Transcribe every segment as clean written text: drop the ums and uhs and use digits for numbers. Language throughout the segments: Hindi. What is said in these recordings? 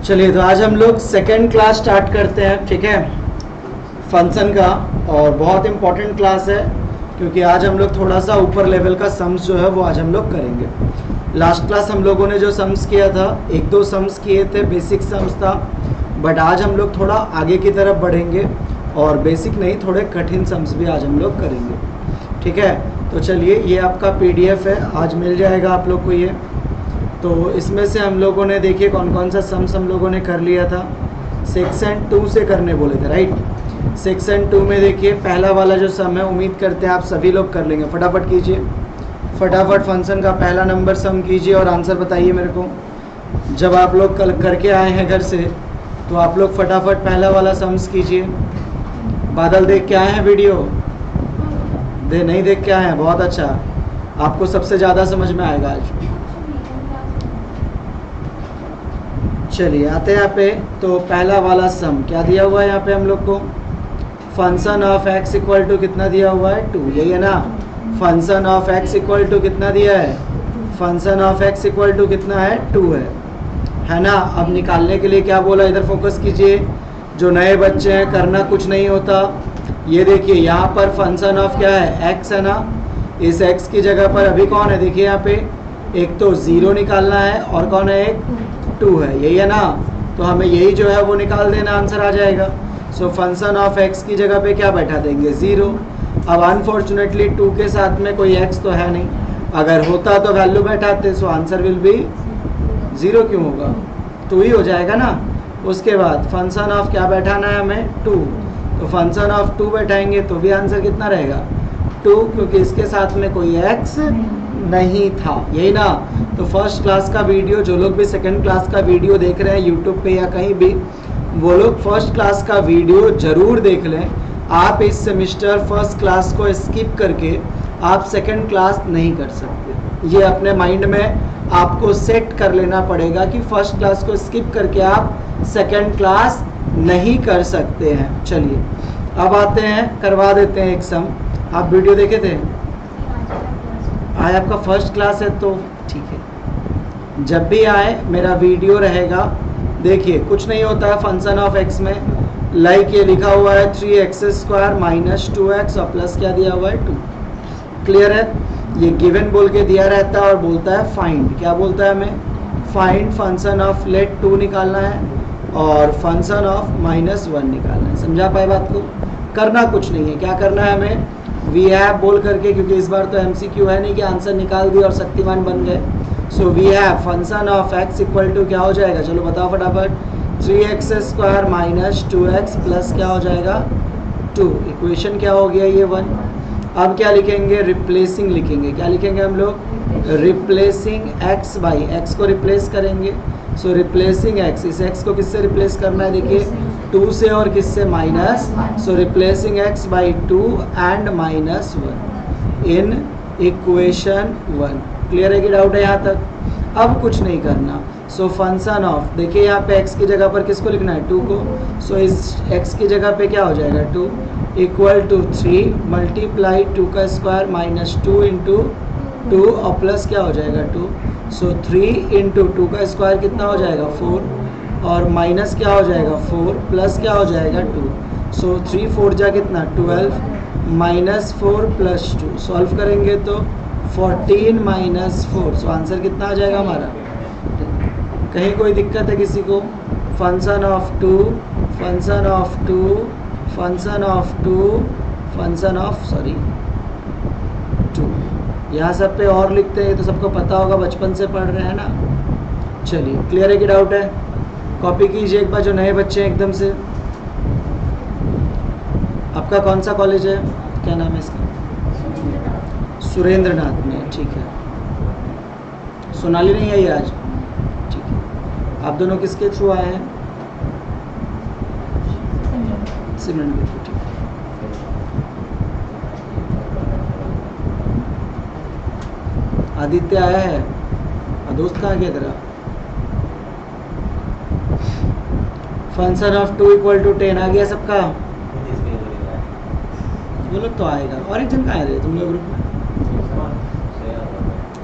चलिए तो आज हम लोग सेकेंड क्लास स्टार्ट करते हैं, ठीक है, फंक्शन का। और बहुत इम्पोर्टेंट क्लास है क्योंकि आज हम लोग थोड़ा सा ऊपर लेवल का सम्स जो है वो आज हम लोग करेंगे। लास्ट क्लास हम लोगों ने जो सम्स किया था, एक दो सम्स किए थे, बेसिक सम्स था, बट आज हम लोग थोड़ा आगे की तरफ बढ़ेंगे और बेसिक नहीं, थोड़े कठिन सम्स भी आज हम लोग करेंगे, ठीक है। तो चलिए, ये आपका PDF है, आज मिल जाएगा आप लोग को ये। तो इसमें से हम लोगों ने देखिए कौन कौन सा सम्स हम लोगों ने कर लिया था। सेक्शन 2 से करने बोले थे, राइट। सेक्शन 2 में देखिए पहला वाला जो सम है, उम्मीद करते हैं आप सभी लोग कर लेंगे। फटाफट कीजिए, फटाफट फंक्शन का पहला नंबर सम कीजिए और आंसर बताइए मेरे को। जब आप लोग कल करके आए हैं घर से तो आप लोग फटाफट पहला वाला सम्स कीजिए। बादल देख के आए हैं वीडियो? नहीं देख के आए हैं, बहुत अच्छा, आपको सबसे ज़्यादा समझ में आएगा आज। चलिए आते हैं यहाँ पे। तो पहला वाला सम क्या दिया हुआ है यहाँ पे हम लोग को? Function of x equal to कितना दिया हुआ है? 2, यही है ना। Function of x equal to कितना दिया है? Function of x equal to कितना है? 2 है ना। अब निकालने के लिए क्या बोला, इधर फोकस कीजिए। जो नए बच्चे हैं, करना कुछ नहीं होता। ये देखिए यहाँ पर फंक्शन ऑफ क्या है? x है ना। इस x की जगह पर अभी कौन है? देखिए यहाँ पे एक तो 0 निकालना है और कौन है? एक 2 है, यही है ना। तो हमें यही जो है वो निकाल देना, आंसर आ जाएगा। सो फंक्शन ऑफ x की जगह पे क्या बैठा देंगे? 0। अब अनफॉर्चुनेटली 2 के साथ में कोई x तो है नहीं, अगर होता तो वैल्यू बैठाते, सो आंसर विल बी 0। क्यों होगा? 2 ही हो जाएगा ना। उसके बाद फंक्शन ऑफ क्या बैठाना है हमें? 2। तो फंक्शन ऑफ 2 बैठाएंगे तो भी आंसर कितना रहेगा? 2, क्योंकि इसके साथ में कोई x नहीं था, यही ना। तो फर्स्ट क्लास का वीडियो, जो लोग भी सेकंड क्लास का वीडियो देख रहे हैं यूट्यूब पे या कहीं भी, वो लोग फर्स्ट क्लास का वीडियो जरूर देख लें। आप इस सेमेस्टर फर्स्ट क्लास को स्किप करके आप सेकंड क्लास नहीं कर सकते। ये अपने माइंड में आपको सेट कर लेना पड़ेगा कि फर्स्ट क्लास को स्किप करके आप सेकंड क्लास नहीं कर सकते हैं। चलिए अब आते हैं, करवा देते हैं एक सम। आप वीडियो देखे थे? आज आपका फर्स्ट क्लास है तो ठीक है, जब भी आए मेरा वीडियो रहेगा। देखिए कुछ नहीं होता है फंक्शन ऑफ x में, लाइक ये लिखा हुआ है 3x² माइनस 2x और प्लस क्या दिया हुआ है? 2। क्लियर है? ये गिवन बोल के दिया रहता है और बोलता है फाइंड। क्या बोलता है हमें? फाइंड फंक्शन ऑफ लेट 2 निकालना है और फंक्शन ऑफ -1 निकालना है। समझा पाए बात को? करना कुछ नहीं है, क्या करना है हमें? वी हैव बोल करके, क्योंकि इस बार तो MCQ है नहीं कि आंसर निकाल दिया और शक्तिमान बन गए। So we have function of x equal to क्या हो जाएगा? चलो बताओ फटाफट। 3x² माइनस 2x प्लस क्या हो जाएगा? 2। इक्वेशन क्या हो गया? ये 1। अब क्या लिखेंगे? रिप्लेसिंग लिखेंगे। क्या लिखेंगे हम लोग? रिप्लेसिंग x बाई x को रिप्लेस करेंगे। सो रिप्लेसिंग x, इस x को किससे रिप्लेस करना है? देखिए 2 से और किससे? Minus. So replacing x by 2 and -1 in equation 1। Clear है कि डाउट है यहाँ तक? अब कुछ नहीं करना। सो फंक्शन ऑफ, देखिए यहाँ पे x की जगह पर किसको लिखना है? 2 को। सो इस x की जगह पे क्या हो जाएगा? 2 इक्वल टू 3 मल्टीप्लाई 2 का स्क्वायर माइनस 2 इंटू 2 और प्लस क्या हो जाएगा? 2। सो 3 इंटू 2 का स्क्वायर कितना हो जाएगा? 4 और माइनस क्या हो जाएगा? 4 प्लस क्या हो जाएगा? 2। सो 3 4 जा कितना? 12 माइनस 4 प्लस 2। सॉल्व करेंगे तो 14 माइनस 4। सो आंसर कितना आ जाएगा हमारा? कहीं कोई दिक्कत है किसी को? Function of 2, function of 2, function of 2, function of 2। यहाँ सब पे और लिखते हैं तो सबको पता होगा, बचपन से पढ़ रहे हैं ना। चलिए क्लियर है कि डाउट है? कॉपी कीजिए एक बार जो नए बच्चे हैं एकदम से। आपका कौन सा कॉलेज है? क्या नाम है इसका? सुरेंद्रनाथ में, ठीक है। सोनाली नहीं आई आज? ठीक है। आप दोनों किसके थ्रू आए हैं? सिमरन के थ्रू, ठीक है। आदित्य आया है और दोस्त कहाँ गया तेरा? फंक्शन ऑफ 2 इक्वल टू 10 आ गया सबका? वो लोग तो आएगा। और एक जन कहाँ है तुम लोग ग्रुप में?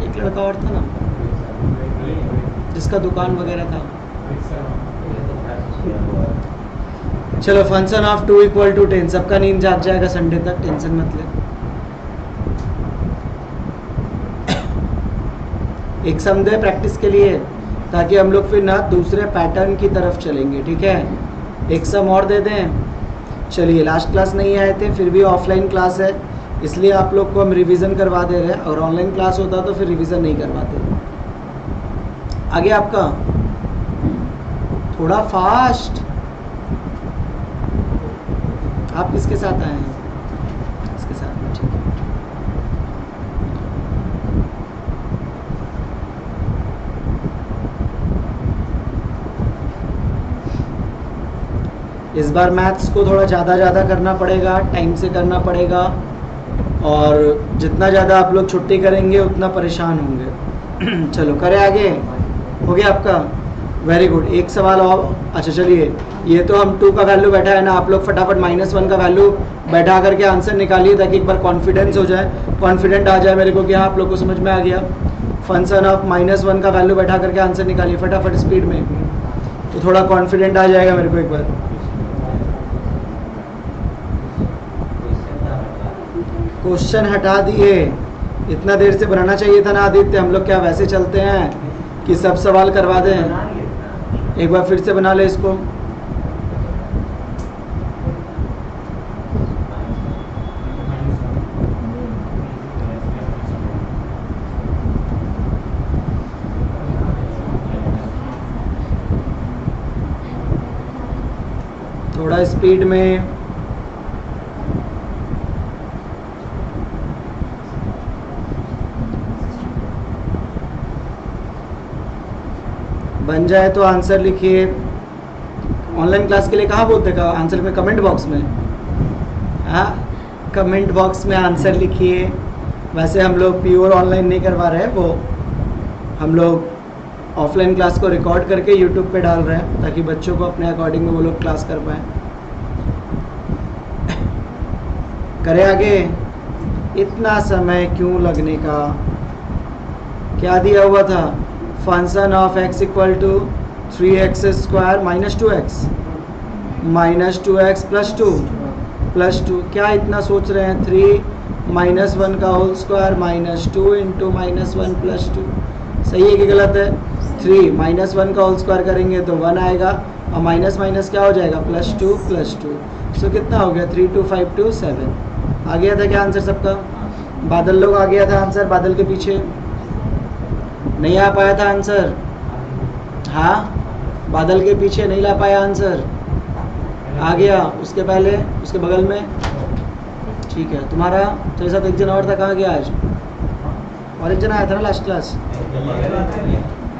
एक लड़का और था ना जिसका दुकान वगैरह था। चलो फंक्शन ऑफ 2 इक्वल टू 10, सबका नींद जाग जाएगा संडे तक, टेंशन मत ले। एक सम दे प्रैक्टिस के लिए, ताकि हम लोग फिर ना दूसरे पैटर्न की तरफ चलेंगे, ठीक है। एक सम और दे दें। चलिए, लास्ट क्लास नहीं आए थे, फिर भी ऑफलाइन क्लास है, इसलिए आप लोग को हम रिवीजन करवा दे रहे हैं, और ऑनलाइन क्लास होता तो फिर रिवीजन नहीं करवाते। आगे आपका थोड़ा फास्ट। आप किसके साथ आए हैं? इसके साथ में, ठीक है। इस बार मैथ्स को थोड़ा ज़्यादा करना पड़ेगा, टाइम से करना पड़ेगा, और जितना ज़्यादा आप लोग छुट्टी करेंगे उतना परेशान होंगे। चलो करें आगे। हो गया आपका? Very good. एक सवाल और। अच्छा चलिए, ये तो हम 2 का वैल्यू बैठा है ना, आप लोग फटाफट -1 का वैल्यू बैठा करके आंसर निकालिए, ताकि एक बार कॉन्फिडेंस हो जाए, कॉन्फिडेंट आ जाए मेरे को कि हाँ आप लोग को समझ में आ गया। फंक्शन ऑफ -1 का वैल्यू बैठा करके आंसर निकालिए फटाफट स्पीड में, तो थोड़ा कॉन्फिडेंट आ जाएगा मेरे को एक बार। क्वेश्चन हटा दिए, इतना देर से बनाना चाहिए था ना आदित्य, हम लोग क्या वैसे चलते हैं कि सब सवाल करवा दें? एक बार फिर से बना ले इसको। थोड़ा स्पीड में। बन जाए तो आंसर लिखिए। ऑनलाइन क्लास के लिए कहाँ बोलते का आंसर में? कमेंट बॉक्स में। हाँ, कमेंट बॉक्स में आंसर लिखिए। वैसे हम लोग प्योर ऑनलाइन नहीं करवा रहे हैं, वो हम लोग ऑफलाइन क्लास को रिकॉर्ड करके यूट्यूब पे डाल रहे हैं, ताकि बच्चों को अपने अकॉर्डिंग में वो लोग क्लास कर पाएँ। करें आगे। इतना समय क्यों लगने का? क्या दिया हुआ था? Function of x equal to 3x square -2x plus 2। क्या इतना सोच रहे हैं? 3 -1 का होल स्क्वायर -2 इंटू -1 प्लस 2। सही है कि गलत है? 3 -1 का होल स्क्वायर करेंगे तो 1 आएगा, और माइनस माइनस क्या हो जाएगा? +2 + 2। सो कितना हो गया? 3 2 5 2 7। आ गया था क्या आंसर सबका? बादल लोग आ गया था आंसर? बादल के पीछे नहीं आ पाया था आंसर? हाँ, बादल के पीछे नहीं ला पाया आंसर? आ गया? उसके पहले, उसके बगल में? ठीक है। तुम्हारा तेरे साथ एक जन और था, कहाँ गया आज? और एक जन आया था ना लास्ट क्लास,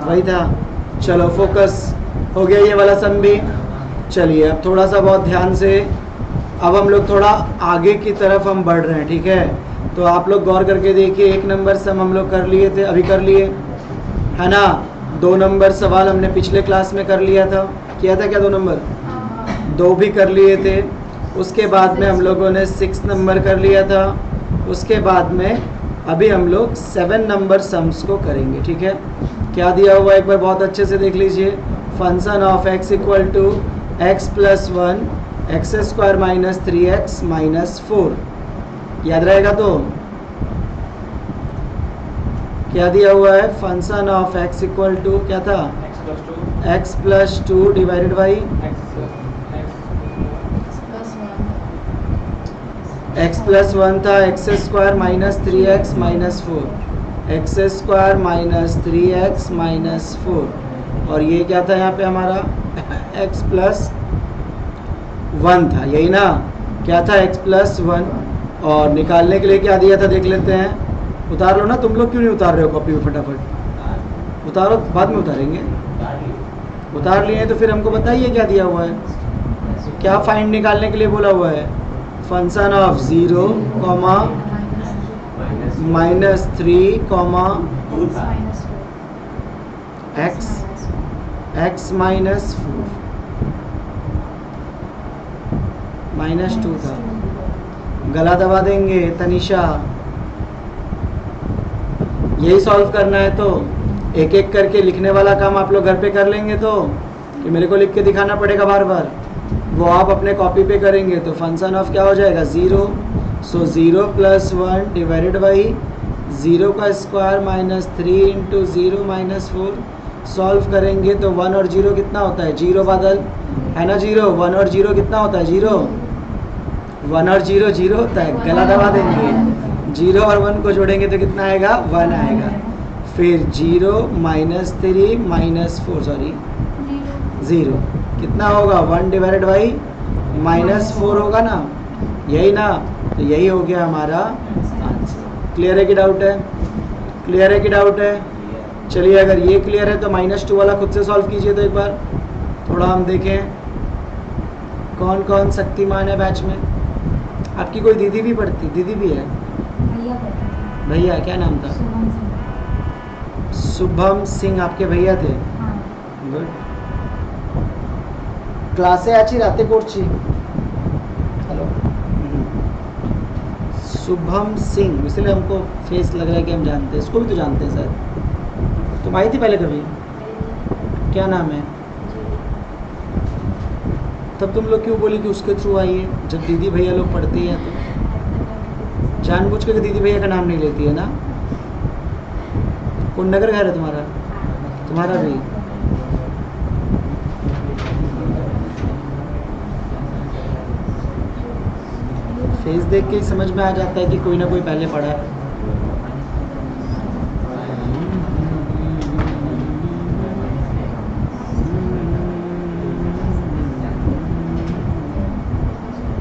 वही था। चलो फोकस हो गया ये वाला सम भी। चलिए अब थोड़ा सा बहुत ध्यान से, अब हम लोग थोड़ा आगे की तरफ हम बढ़ रहे हैं, ठीक है। तो आप लोग गौर करके देखिए, 1 नंबर सम हम लोग कर लिए थे, अभी कर लिए है ना। 2 नंबर सवाल हमने पिछले क्लास में कर लिया था, किया था क्या? 2 नंबर 2 भी कर लिए थे। उसके बाद में हम लोगों ने 6 नंबर कर लिया था। उसके बाद में अभी हम लोग 7 नंबर सम्स को करेंगे, ठीक है। क्या दिया हुआ एक बार बहुत अच्छे से देख लीजिए। Function of x equal to x + 1 x square -3x -4। याद रहेगा? तो क्या दिया हुआ है? Function of x equal to क्या था? x + 2 डिवाइडेड बाई x + 1 था x square -3x -4, x square -3x -4, और ये क्या था यहाँ पे हमारा? x + 1 था, यही ना? क्या था? x + 1। और निकालने के लिए क्या दिया था देख लेते हैं। उतार लो ना, तुम लोग क्यों नहीं उतार रहे हो कॉपी में? फटाफट उतारो, बाद में उतारेंगे। उतार लिए तो फिर हमको बताइए क्या दिया हुआ है, क्या फाइंड निकालने के लिए बोला हुआ है? फंक्शन ऑफ 0, -3, x -4 -2 था। गला दबा देंगे तनिषा। यही सॉल्व करना है, तो एक एक करके लिखने वाला काम आप लोग घर पे कर लेंगे तो कि मेरे को लिख के दिखाना पड़ेगा बार बार, वो आप अपने कॉपी पे करेंगे तो फंक्शन ऑफ क्या हो जाएगा 0, सो 0 + 1 डिवाइडेड बाई 0 का square minus 3 into 0 minus 4। Solve करेंगे तो 1 और 0 कितना होता है 0 बादल है ना 0, 1 और 0 कितना होता है 0, 1 और 0 0 होता है, गला दबा देंगे, 0 और 1 को जोड़ेंगे तो कितना आएगा 1 आएगा, फिर 0 माइनस 3 माइनस 4 सॉरी 0 कितना होगा 1 डिवाइडेड बाई माइनस 4 होगा ना, यही ना, तो यही हो गया हमारा आंसर। क्लियर है कि डाउट है, क्लियर है कि डाउट है? चलिए अगर ये क्लियर है तो -2 वाला खुद से सॉल्व कीजिए तो एक बार थोड़ा हम देखें कौन कौन शक्तिमान है बैच में। आपकी कोई दीदी भी पढ़ती, दीदी भी है, भैया क्या नाम था? शुभम सिंह आपके भैया थे। गुड, क्लासे आची राते कोर्ची। हेलो शुभम सिंह, इसलिए हमको फेस लग रहा है कि हम जानते हैं, इसको भी तो जानते हैं शायद। तुम आई थी पहले कभी? क्या नाम है? तब तुम लोग क्यों बोली कि उसके थ्रू आई है? जब दीदी भैया लोग पढ़ती हैं तो जानबूझ के दीदी भैया का नाम नहीं लेती है ना। कौन नगर घर है तुम्हारा? तुम्हारा भी फेस देख के ही समझ में आ जाता है कि कोई ना कोई पहले पढ़ा है।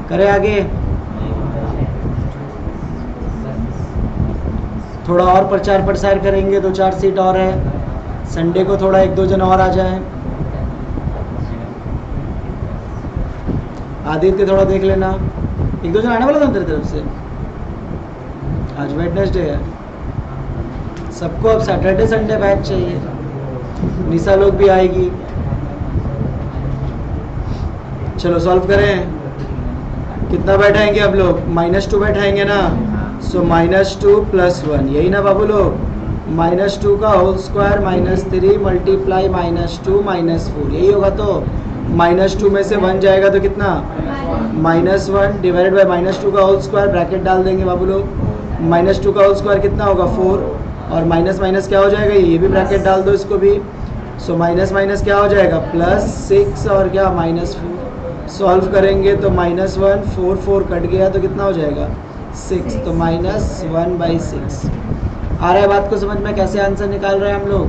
करे आगे, थोड़ा और प्रचार प्रसार करेंगे, 2-4 सीट और है, संडे को थोड़ा 1-2 जन और आ जाए। आदित्य थोड़ा देख लेना, 1-2 जन आने वाला था तेरी तरफ से। आज वेडनेसडे है, सबको अब सैटरडे संडे बैच चाहिए, निशा लोग भी आएगी। चलो सॉल्व करें, कितना बैठाएंगे अब लोग? -2 बैठाएंगे ना, सो -2 + 1 यही ना बाबू लोग, -2 का होल स्क्वायर -3 मल्टीप्लाई -2 -4 यही होगा। तो -2 में से 1 जाएगा तो कितना -1 डिवाइडेड बाई -2 का होल स्क्वायर, ब्रैकेट डाल देंगे बाबू लोग, -2 का होल स्क्वायर कितना होगा 4, और माइनस माइनस क्या हो जाएगा, ये भी ब्रैकेट डाल दो इसको भी, सो माइनस माइनस क्या हो जाएगा +6 और क्या -4। सॉल्व करेंगे तो -1 4 4 कट गया तो कितना हो जाएगा 6, तो -1/6। आ रहा है बात को समझ में, कैसे आंसर निकाल रहे हैं हम लोग?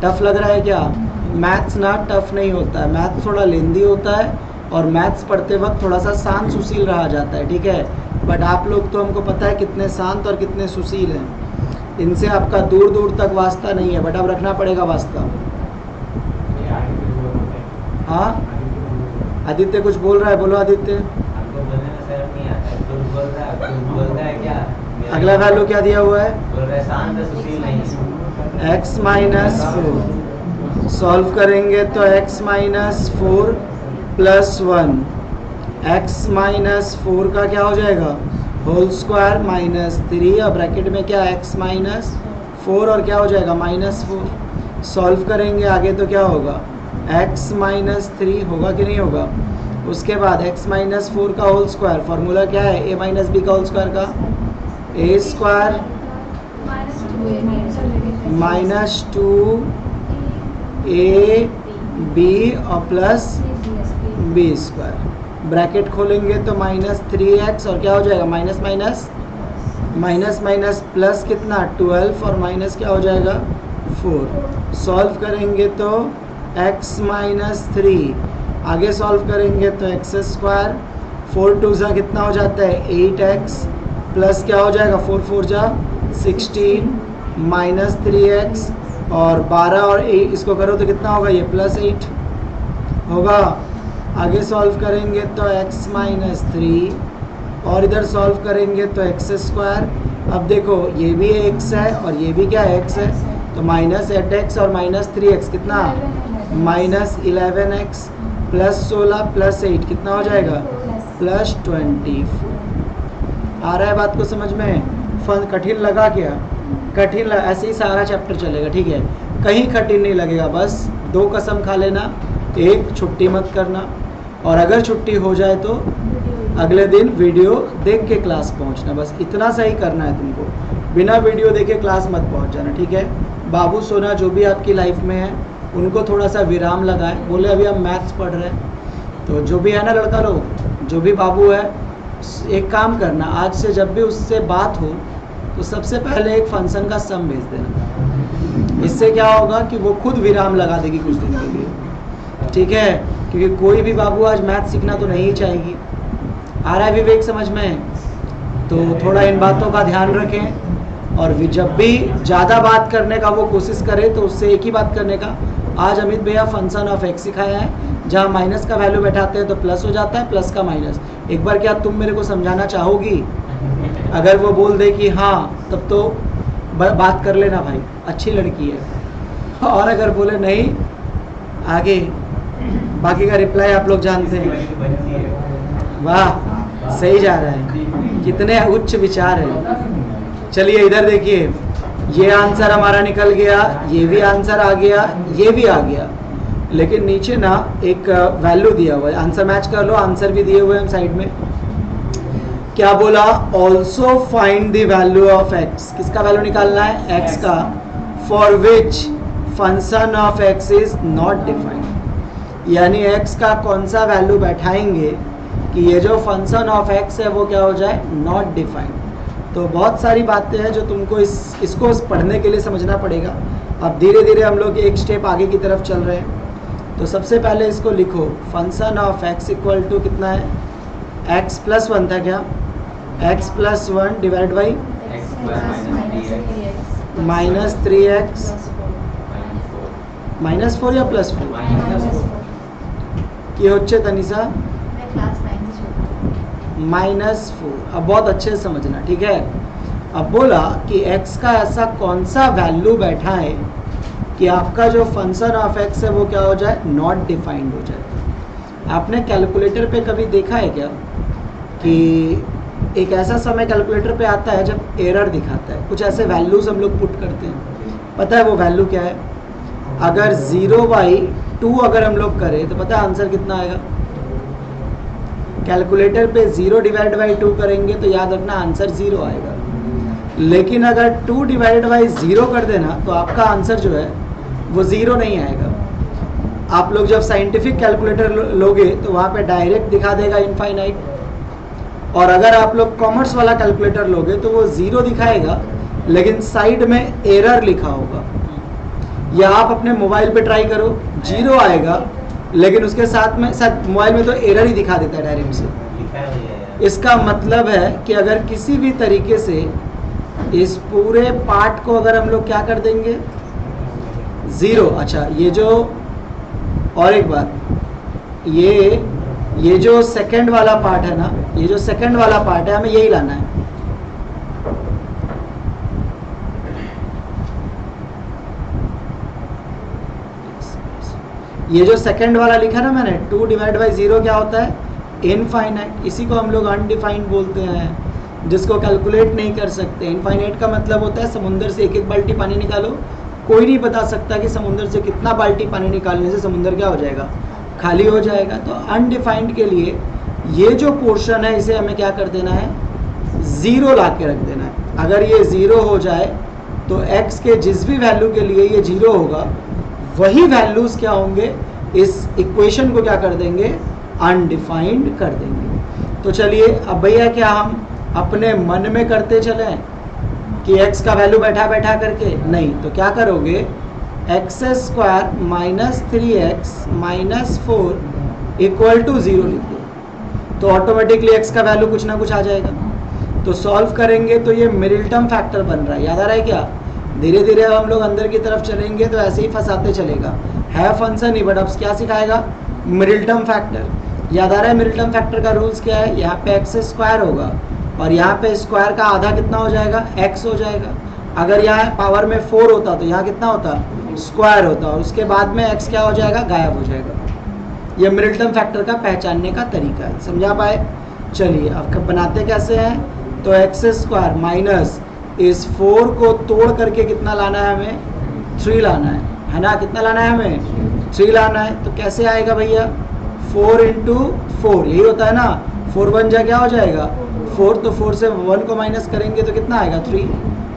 टफ लग रहा है क्या? मैथ्स ना टफ नहीं होता है, मैथ्स थोड़ा लेंदी होता है और मैथ्स पढ़ते वक्त थोड़ा सा शांत सुशील रहा जाता है, ठीक है। बट आप लोग तो हमको पता है कितने शांत और कितने सुशील हैं, इनसे आपका दूर दूर तक वास्ता नहीं है, बट अब रखना पड़ेगा वास्ता। हाँ आदित्य कुछ बोल रहा है, बोलो आदित्य। अगला वैल्यू क्या दिया हुआ है? x - 4। सॉल्व करेंगे तो x - 4 + 1, x - 4 का क्या हो जाएगा होल स्क्वायर -3 और ब्रैकेट में क्या x - 4 और क्या हो जाएगा -4। सॉल्व करेंगे आगे तो क्या होगा x - 3 होगा कि नहीं होगा। उसके बाद x - 4 का होल स्क्वायर, फार्मूला क्या है a - b का होल स्क्वायर का, a स्क्वायर -2ab और प्लस b स्क्वायर, ब्रैकेट खोलेंगे तो -3x और क्या हो जाएगा माइनस माइनस प्लस कितना 12 और माइनस क्या हो जाएगा 4। सॉल्व करेंगे तो x - 3, आगे सॉल्व करेंगे तो x², 4 2 जा कितना हो जाता है 8x, प्लस क्या हो जाएगा 4 4 जा 16 -3x और 12 और 8 इसको करो तो कितना होगा ये +8 होगा। आगे सॉल्व करेंगे तो x - 3 और इधर सॉल्व करेंगे तो x²। अब देखो ये भी x है और ये भी क्या x है, तो -8x और -3x कितना -11x प्लस 16 प्लस 8 कितना हो जाएगा +24। आ रहा है बात को समझ में? फन कठिन लगा क्या? कठिन ऐसे ही सारा चैप्टर चलेगा, ठीक है, कहीं कठिन नहीं लगेगा, बस 2 कसम खा लेना एक छुट्टी मत करना, और अगर छुट्टी हो जाए तो अगले दिन वीडियो देख के क्लास पहुंचना। बस इतना सा ही करना है तुमको, बिना वीडियो देखे क्लास मत पहुंच जाना, ठीक है। बाबू सोना जो भी आपकी लाइफ में है उनको थोड़ा सा विराम लगाएं। बोले अभी हम मैथ्स पढ़ रहे हैं, तो जो भी है ना लड़का लोग, जो भी बाबू है, एक काम करना, आज से जब भी उससे बात हो तो सबसे पहले एक फंक्शन का सम भेज देना। इससे क्या होगा कि वो खुद विराम लगा देगी कुछ दिन के लिए, ठीक है। क्योंकि कोई भी बाबू आज मैथ सीखना तो नहीं चाहेगी। आ रहा है विवेक समझ में? तो थोड़ा इन बातों का ध्यान रखें, और जब भी ज़्यादा बात करने का वो कोशिश करे तो उससे एक ही बात करने का। आज अमित भैया फंक्शन ऑफ एक्स सिखाया है, जहाँ माइनस का वैल्यू बैठाते हैं तो प्लस हो जाता है, प्लस का माइनस। एक बार क्या तुम मेरे को समझाना चाहोगी? अगर वो बोल दे कि हाँ, तब तो बात कर लेना भाई, अच्छी लड़की है। और अगर बोले नहीं, आगे बाकी का रिप्लाई आप लोग जानते हैं। वाह, सही जा रहा है, कितने उच्च विचार हैं। चलिए इधर देखिए, ये आंसर हमारा निकल गया, ये भी आंसर आ गया, ये भी आ गया, लेकिन नीचे ना एक वैल्यू दिया हुआ है। आंसर मैच कर लो, आंसर भी दिए हुए हैं साइड में। क्या बोला? Also find the value of x. किसका वैल्यू निकालना है? एक्स का। For which function of x is not defined, यानी एक्स का कौन सा वैल्यू बैठाएंगे कि ये जो फंक्शन ऑफ एक्स है वो क्या हो जाए? Not defined. तो बहुत सारी बातें हैं जो तुमको इसको पढ़ने के लिए समझना पड़ेगा। अब धीरे धीरे हम लोग एक स्टेप आगे की तरफ चल रहे हैं। तो सबसे पहले इसको लिखो, function of x equal to कितना है? एक्स प्लस वन था क्या? X plus one divide by minus 3x minus 4 या प्लस 4 কি হচ্ছে तनिषा? -4। अब बहुत अच्छे से समझना, ठीक है। अब बोला कि x का ऐसा कौन सा वैल्यू बैठा है कि आपका जो फंक्शन ऑफ x है वो क्या हो जाए? नॉट डिफाइंड हो जाए। आपने कैलकुलेटर पे कभी देखा है क्या कि एक ऐसा समय कैलकुलेटर पे आता है जब एरर दिखाता है, कुछ ऐसे वैल्यूज हम लोग पुट करते हैं। पता है वो वैल्यू क्या है? अगर 0/2 अगर हम लोग करें तो पता है आंसर कितना आएगा? कैलकुलेटर पे 0 डिवाइड बाई 2 करेंगे तो याद रखना आंसर 0 आएगा। लेकिन अगर 2 डिवाइड बाई 0 कर देना तो आपका आंसर जो है वो 0 नहीं आएगा। आप लोग जब साइंटिफिक कैलकुलेटर लोगे तो वहाँ पे डायरेक्ट दिखा देगा इनफाइनाइट, और अगर आप लोग कॉमर्स वाला कैलकुलेटर लोगे तो वो 0 दिखाएगा लेकिन साइड में एरर लिखा होगा। या आप अपने मोबाइल पे ट्राई करो, 0 आएगा लेकिन उसके साथ में मोबाइल में तो एरर ही दिखा देता है डायरेक्ट से। इसका मतलब है कि अगर किसी भी तरीके से इस पूरे पार्ट को अगर हम लोग क्या कर देंगे? 0। अच्छा, ये जो, और एक बात, ये जो सेकंड वाला पार्ट है ना, ये जो सेकंड वाला पार्ट है हमें यही लाना है। ये जो सेकंड वाला लिखा ना मैंने, 2 डिवाइड बाई 0 क्या होता है? इनफाइनाइट। इसी को हम लोग अनडिफाइंड बोलते हैं, जिसको कैलकुलेट नहीं कर सकते। इनफाइनाइट का मतलब होता है समुंदर से एक एक बाल्टी पानी निकालो, कोई नहीं बता सकता कि समुंदर से कितना बाल्टी पानी निकालने से समुंदर क्या हो जाएगा? खाली हो जाएगा। तो अनडिफाइंड के लिए ये जो पोर्शन है इसे हमें क्या कर देना है? 0 ला के रख देना है। अगर ये 0 हो जाए तो x के जिस भी वैल्यू के लिए ये 0 होगा वही वैल्यूज क्या होंगे? इस इक्वेशन को क्या कर देंगे? अनडिफाइंड कर देंगे। तो चलिए अब भैया क्या हम अपने मन में करते चलें कि x का वैल्यू बैठा बैठा करके? नहीं, तो क्या करोगे? x² minus 3x minus 4 equal to 0 लिख दो, तो ऑटोमेटिकली x का वैल्यू कुछ ना कुछ आ जाएगा। तो सॉल्व करेंगे तो ये मिडिल टर्म फैक्टर बन रहा है, याद आ रहा है क्या? धीरे धीरे अब हम लोग अंदर की तरफ चलेंगे तो ऐसे ही फंसाते चलेगा। है फंक्शन ही, बट अब क्या सिखाएगा? Middle term factor. याद आ रहा है मिडिल टर्म फैक्टर का रूल्स क्या है? यहाँ पे x² होगा और यहाँ पे स्क्वायर का आधा कितना हो जाएगा? x हो जाएगा। अगर यहाँ पावर में 4 होता तो यहाँ कितना होता? स्क्वायर होता, और उसके बाद में x क्या हो जाएगा? गायब हो जाएगा। ये मिडिल टर्म फैक्टर का पहचानने का तरीका है, समझा पाए? चलिए अब बनाते कैसे हैं? तो x² माइनस इस 4 को तोड़ करके कितना लाना है हमें? 3 लाना है ना? कितना लाना है हमें? 3 लाना है तो कैसे आएगा भैया, 4 इंटू 4 यही होता है ना, 4 1 जा क्या हो जाएगा 4, तो 4 से 1 को माइनस करेंगे तो कितना आएगा 3,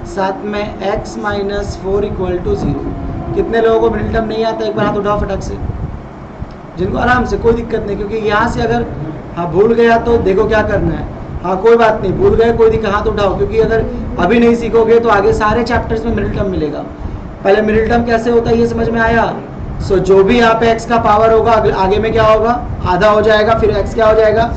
साथ में x माइनस 4 इक्वल टू 0। कितने लोगों को मिडिल टर्म नहीं आता, एक बार हाथ उठाओ फटाक से, जिनको आराम से, कोई दिक्कत नहीं, क्योंकि यहाँ से अगर हाँ भूल गया तो देखो क्या करना है, हाँ कोई बात नहीं, भूल गए कोई दिक्कत, हाथ उठाओ, क्योंकि अगर अभी नहीं सीखोगे तो आगे सारे चैप्टर्स में मिडिल टर्म मिलेगा। पहले मिडिल टर्म कैसे होता है ये समझ में आया। सो जो भी यहाँ पे x का पावर होगा आगे में क्या होगा, आधा हो जाएगा, फिर x क्या हो जाएगा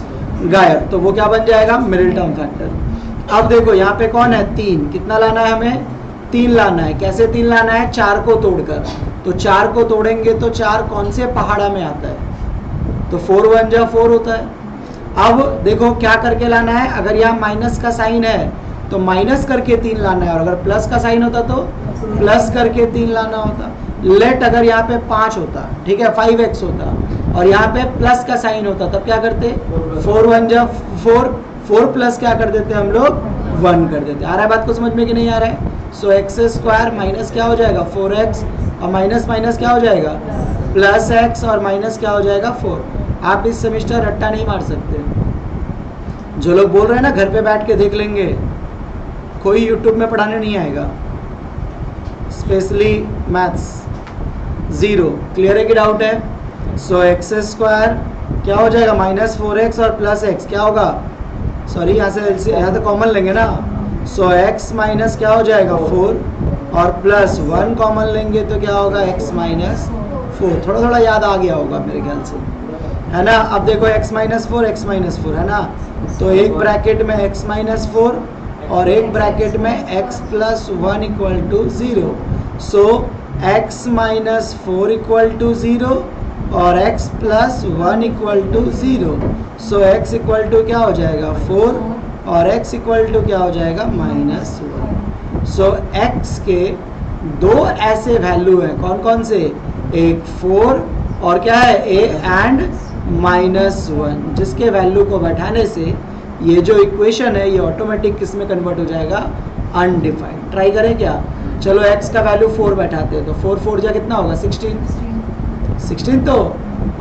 गायब, तो वो क्या बन जाएगा मिडिल टर्म फैक्टर। अब देखो यहाँ पे कौन है 3, कितना लाना है हमें 3 लाना है। कैसे 3 लाना है, 4 को तोड़कर, तो 4 को तोड़ेंगे तो 4 कौन से पहाड़ा में आता है, तो 4 1 जा 4 होता है। अब देखो क्या करके लाना है, अगर यहाँ माइनस का साइन है तो माइनस करके 3 लाना है, और अगर प्लस का साइन होता तो प्लस करके 3 लाना होता। लेट अगर यहाँ पे 5 होता, ठीक है 5x होता, और यहाँ पे प्लस का साइन होता, तब क्या करते 4 1 जा 4, 4 प्लस क्या कर देते हम लोग 1 कर देते। आ रहा है बात को समझ में कि नहीं आ रहा है। सो एक्स स्क्वायर माइनस क्या हो जाएगा 4x, और माइनस माइनस क्या हो जाएगा प्लस x, और माइनस क्या हो जाएगा 4। आप इस सेमिस्टर रट्टा नहीं मार सकते, जो लोग बोल रहे हैं ना घर पे बैठ के देख लेंगे, कोई यूट्यूब में पढ़ाने नहीं आएगा, स्पेशली मैथ्स 0। क्लियर है कि डाउट है। सो एक्स स्क्वायर क्या हो जाएगा माइनस 4x और प्लस x क्या होगा, सॉरी यहाँ से कॉमन लेंगे ना, सो x माइनस क्या हो जाएगा 4 और प्लस 1 कॉमन लेंगे तो क्या होगा x माइनस 4। थोड़ा थोड़ा याद आ गया होगा मेरे ख्याल से, है ना। अब देखो x माइनस 4 है ना, तो एक ब्रैकेट में x माइनस 4 और एक ब्रैकेट में x plus 1 equal to 0। So x minus 4 equal to 0 और x plus 1 equal to 0। So x equal to क्या हो जाएगा 4 और x इक्वल टू क्या हो जाएगा माइनस 1। सो x के दो ऐसे वैल्यू हैं, कौन कौन से, एक 4 और क्या है a एंड माइनस 1, जिसके वैल्यू को बैठाने से ये जो इक्वेशन है ये ऑटोमेटिक किस में कन्वर्ट हो जाएगा अनडिफाइंड। ट्राई करें क्या, चलो x का वैल्यू 4 बैठाते हैं, तो 4 4 जा कितना होगा 16 तो,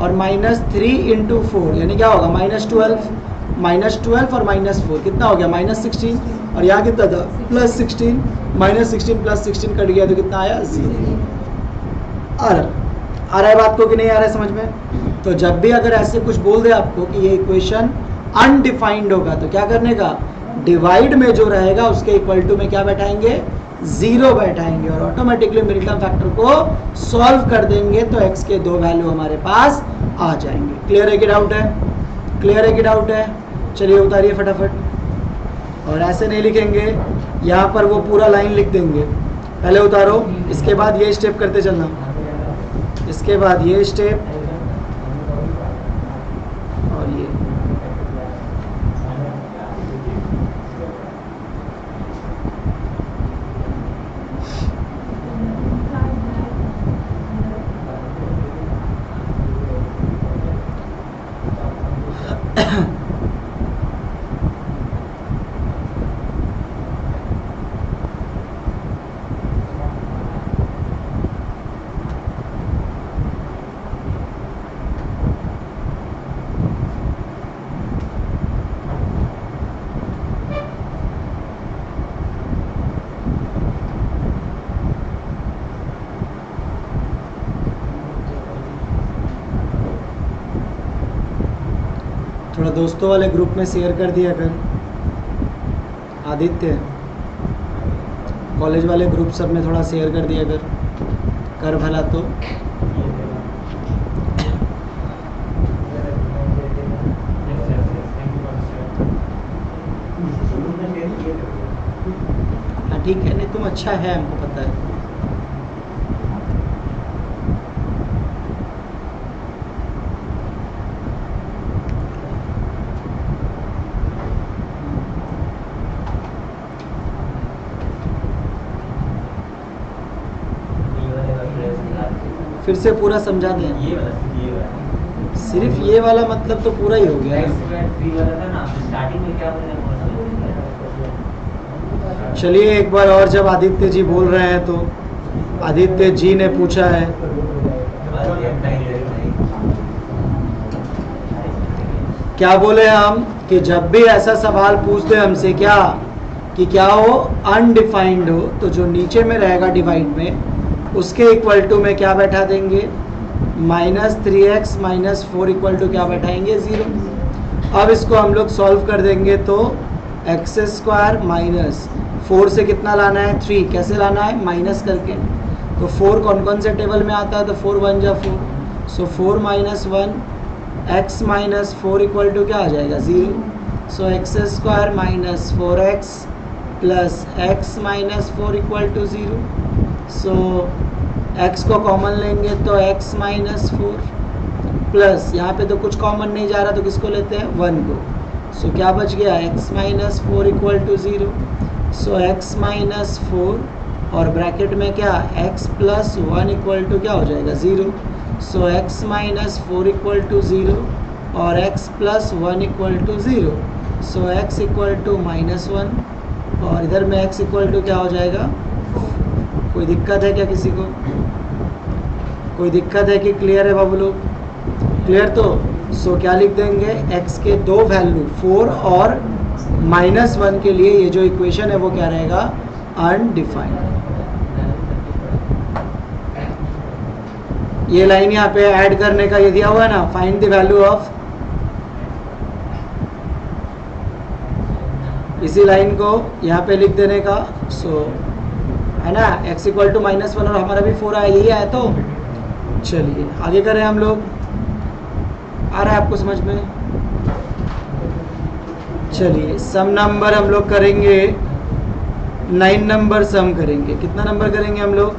और माइनस 3 इंटू 4 यानी क्या होगा माइनस 12 और माइनस 4 कितना हो गया माइनस 16, और यहाँ कितना था प्लस 16, माइनस 16 प्लस 16 कट गया तो कितना आया 0। आ रहा है बात को कि नहीं आ रहा है समझ में। तो जब भी अगर ऐसे कुछ बोल दे आपको कि ये इक्वेशन अनडिफाइंड होगा तो क्या करने का, डिवाइड में जो रहेगा उसके इक्वल टू में क्या बैठाएंगे 0 बैठाएंगे, और ऑटोमेटिकली मिडिल टर्म फैक्टर को सॉल्व कर देंगे तो x के दो वैल्यू हमारे पास आ जाएंगे। क्लियर है कि डाउट है, क्लियर है कि डाउट है। चलिए उतारिए फटाफट, और ऐसे नहीं लिखेंगे, यहाँ पर वो पूरा लाइन लिख देंगे, पहले उतारो, इसके बाद ये स्टेप करते चलना, इसके बाद ये स्टेप और ये। थोड़ा दोस्तों वाले ग्रुप में शेयर कर दिया कर, आदित्य कॉलेज वाले ग्रुप सब में थोड़ा शेयर कर दिया कर भला तो। हाँ ठीक है, नहीं तुम अच्छा है हमको पता है। फिर से पूरा समझा दें, सिर्फ ये वाला मतलब तो पूरा ही हो गया है। चलिए एक बार और, जब आदित्य जी बोल रहे हैं तो आदित्य जी ने पूछा है क्या बोले हम कि जब भी ऐसा सवाल पूछ दे हमसे क्या कि क्या हो अनडिफाइंड हो, तो जो नीचे में रहेगा डिवाइड में उसके इक्वल टू में क्या बैठा देंगे, -3x - 4 इक्वल टू क्या बैठाएंगे, 0। अब इसको हम लोग सॉल्व कर देंगे तो x² माइनस 4 से कितना लाना है, 3। कैसे लाना है, माइनस करके। तो 4 कौन कौन से टेबल में आता है, तो 4 1 जा 4, सो 4 - 1 x - 4 इक्वल टू क्या आ जाएगा, 0। So x² minus 4x plus x - 4 equal to 0। So x को कॉमन लेंगे तो x - 4 प्लस यहाँ पे तो कुछ कॉमन नहीं जा रहा तो किसको लेते हैं, 1 को। सो क्या बच गया, x - 4 equal to 0। So x - 4 और ब्रैकेट में क्या, x + 1 इक्वल टू क्या हो जाएगा, 0। सो x - 4 इक्वल टू 0 और x + 1 equal to 0। So x equal to -1 और इधर में x इक्वल टू क्या हो जाएगा। कोई दिक्कत है क्या किसी को, कोई दिक्कत है कि क्लियर है बाबू लोग, क्लियर। तो सो क्या लिख देंगे, x के दो वैल्यू 4 और -1 के लिए ये जो इक्वेशन है वो क्या रहेगा, अनडिफाइंड। ये लाइन यहाँ पे ऐड करने का ये दिया हुआ है ना, फाइंड द वैल्यू ऑफ, इसी लाइन को यहाँ पे लिख देने का। सो है ना, x इक्वल टू -1 और हमारा भी 4 आया, यही आया। तो चलिए आगे करें हम लोग, आ रहा है आपको समझ में। चलिए सम नंबर हम लोग करेंगे, 9 नंबर सम करेंगे। कितना नंबर करेंगे हम लोग,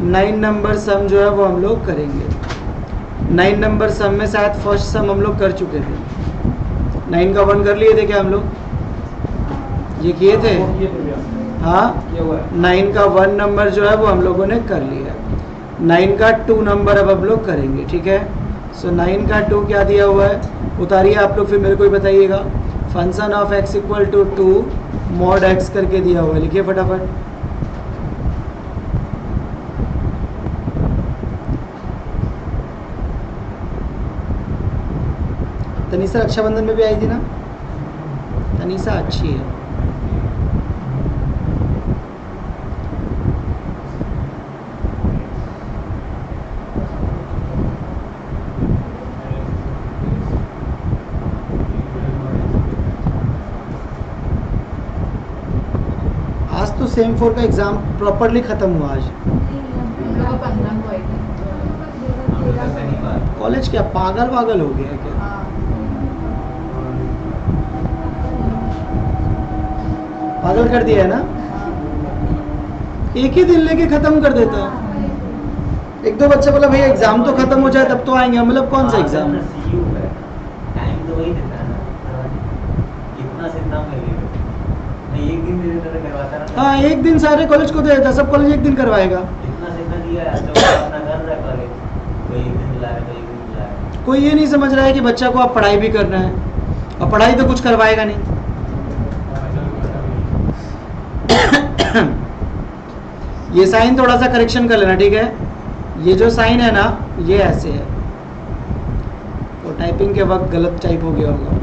9 नंबर सम जो है वो हम लोग करेंगे। 9 नंबर सम में शायद फर्स्ट सम हम लोग कर चुके थे, 9 का 1 कर लिए थे क्या हम लोग, ये किए थे, हाँ। 9 का 1 नंबर जो है वो हम लोगों ने कर लिया। 9 का 2 नंबर अब हम लोग करेंगे, ठीक है। सो 9 का 2 क्या दिया हुआ है, उतारिए आप लोग, फिर मेरे को ही बताइएगा। Function of x equal to 2 mod x करके दिया हुआ है, लिखिए फटाफट। तनीषा रक्षाबंधन में भी आई थी ना, तनीषा अच्छी है। आज तो सेम 4 का एग्जाम प्रॉपरली खत्म हुआ आज। कॉलेज क्या पागल वागल हो गया क्या, पागल कर दिया है ना, एक ही दिन लेके खत्म कर देता है। एक दो बच्चा बोला भैया एग्जाम तो खत्म हो जाए तब तो आएंगे, मतलब कौन सा एग्जाम, टाइम तो वही देता है ना, कितना से इतना मिलेगा, एक दिन दे देता करवाता ना। हाँ एक दिन सारे कॉलेज को दे देता, सब कॉलेज एक दिन करवाएगा। कितना से इतना दिया है तो अपना कर रहा है कॉलेज, कोई एक दिन लाए कोई एक दिन लाए। कोई ये नहीं समझ रहा है कि बच्चा को आप पढ़ाई भी करना है, और पढ़ाई तो कुछ करवाएगा नहीं। ये साइन थोड़ा सा करेक्शन कर लेना, ठीक है। ये जो साइन है ना ये ऐसे है, वो टाइपिंग के वक्त गलत टाइप हो गया होगा।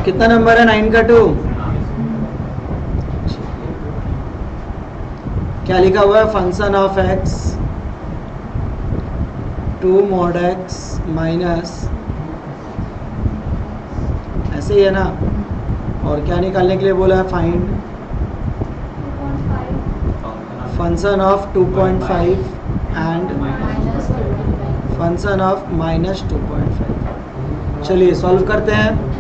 कितना नंबर है 9 का 2, क्या लिखा हुआ है, function of x 2 mod x minus, ऐसे ही है ना। और क्या निकालने के लिए बोला है, find function of 2.5 and function of -2.5। चलिए सॉल्व करते हैं।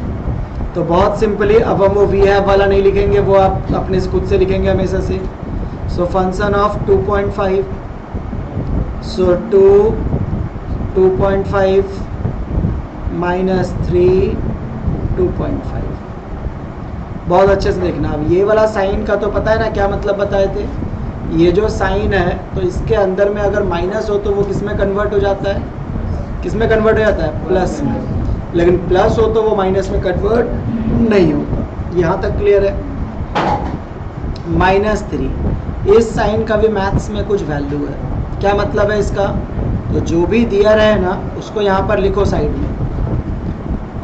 तो बहुत सिंपली अब हम वो वी हैव वाला नहीं लिखेंगे, वो आप अपने से खुद से लिखेंगे हमेशा से। सो फंक्शन ऑफ 2.5, सो 2.5 माइनस 3 2.5। बहुत अच्छे से देखना। अब ये वाला साइन का तो पता है ना क्या मतलब बताए थे, ये जो साइन है तो इसके अंदर में अगर माइनस हो तो वो किस में कन्वर्ट हो जाता है, किस में कन्वर्ट हो जाता है, प्लस में। लेकिन प्लस हो तो वो माइनस में कन्वर्ट नहीं होता। यहाँ तक क्लियर है? -3, इस साइन का भी मैथ्स में कुछ वैल्यू है। क्या मतलब है इसका? तो जो भी दिया रहे ना उसको यहाँ पर लिखो साइड में,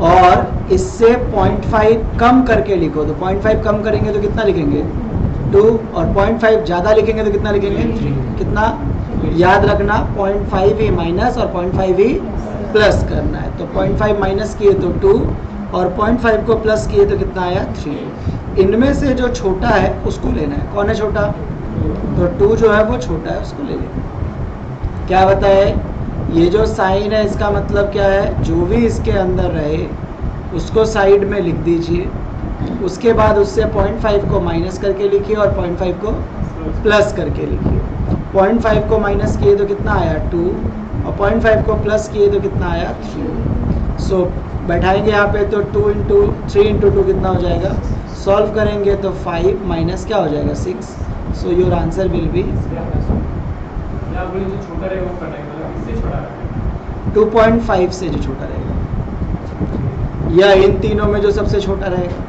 और इससे 0.5 कम करके लिखो। तो 0.5 कम करेंगे तो कितना लिखेंगे? 2, और 0.5 ज़्यादा लिखेंगे तो कितना लिखेंगे? 3। कितना? याद रखना 0.5 ही माइनस और 0.5 ही प्लस करना है। तो 0.5 माइनस किए तो 2, और 0.5 को प्लस किए तो कितना आया? 3। इनमें से जो छोटा है उसको लेना है। कौन है छोटा? तो 2 जो है वो छोटा है, उसको ले लेना। क्या बताए? ये जो साइन है इसका मतलब क्या है? जो भी इसके अंदर रहे उसको साइड में लिख दीजिए, उसके बाद उससे 0.5 को माइनस करके लिखिए और 0.5 को प्लस करके लिखिए। 0.5 को माइनस किए तो कितना आया? 2, और 0.5 को प्लस किए तो कितना आया? 3। सो बैठाएंगे यहाँ पे तो 2 इंटू 3 इंटू 2 कितना हो जाएगा? सॉल्व करेंगे तो 5 माइनस क्या हो जाएगा? 6। So your answer will be 2.5 से जो छोटा रहेगा, या इन तीनों में जो सबसे छोटा रहेगा।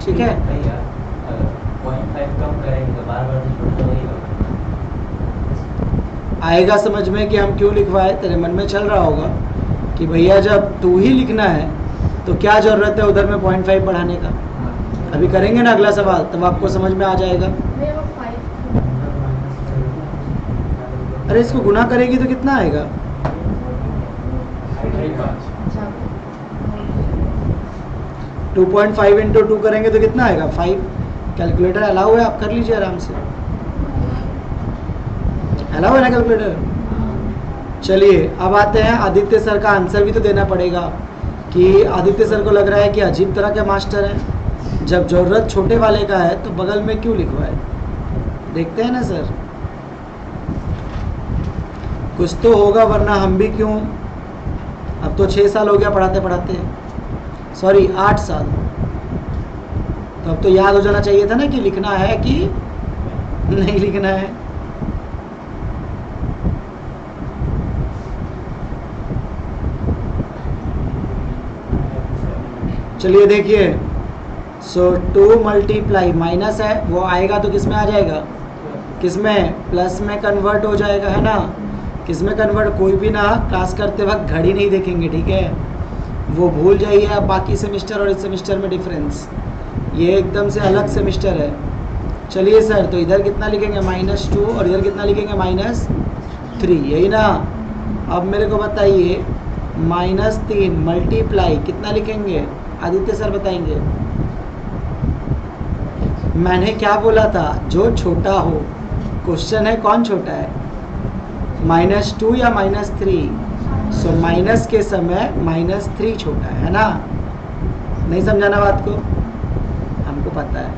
ठीक है? नहीं यार, अगर 0.5 कम करेंगे तो बार बार छोटा वही होगा। आएगा समझ में कि हम क्यों लिखवाए? तेरे मन में चल रहा होगा कि भैया जब 2 ही लिखना है तो क्या ज़रूरत है उधर में 0.5 बढ़ाने का। अभी करेंगे ना अगला सवाल, तब आपको समझ में आ जाएगा। अरे इसको गुना करेगी तो कितना आएगा? 2.5 इंटू 2 करेंगे तो कितना आएगा? 5। कैलकुलेटर अलाउ है, आप कर लीजिए आराम से। अलाउ है ना कैलकुलेटर? चलिए अब आते हैं, आदित्य सर का आंसर भी तो देना पड़ेगा कि आदित्य सर को लग रहा है कि अजीब तरह के मास्टर हैं। जब ज़रूरत छोटे वाले का है तो बगल में क्यों लिखवाए? देखते हैं ना सर, कुछ तो होगा, वरना हम भी क्यों। अब तो 6 साल हो गया पढ़ाते पढ़ाते, सॉरी 8 साल। तो अब तो याद हो जाना चाहिए था ना कि लिखना है कि नहीं लिखना है। चलिए देखिए, सो 2 मल्टीप्लाई माइनस है वो आएगा तो किस में आ जाएगा? किस में? प्लस में कन्वर्ट हो जाएगा, है ना? किस में कन्वर्ट? कोई भी ना क्लास करते वक्त घड़ी नहीं देखेंगे, ठीक है? वो भूल जाइए आप बाकी सेमिस्टर और इस सेमिस्टर में डिफरेंस, ये एकदम से अलग सेमिस्टर है। चलिए सर, तो इधर कितना लिखेंगे? -2, और इधर कितना लिखेंगे? -3, यही ना? अब मेरे को बताइए, -3 मल्टीप्लाई कितना लिखेंगे? आदित्य सर बताएंगे। मैंने क्या बोला था? जो छोटा हो। क्वेश्चन है कौन छोटा है, -2 या -3? सो माइनस के समय -3 छोटा है ना? नहीं समझाना बात को, हमको पता है।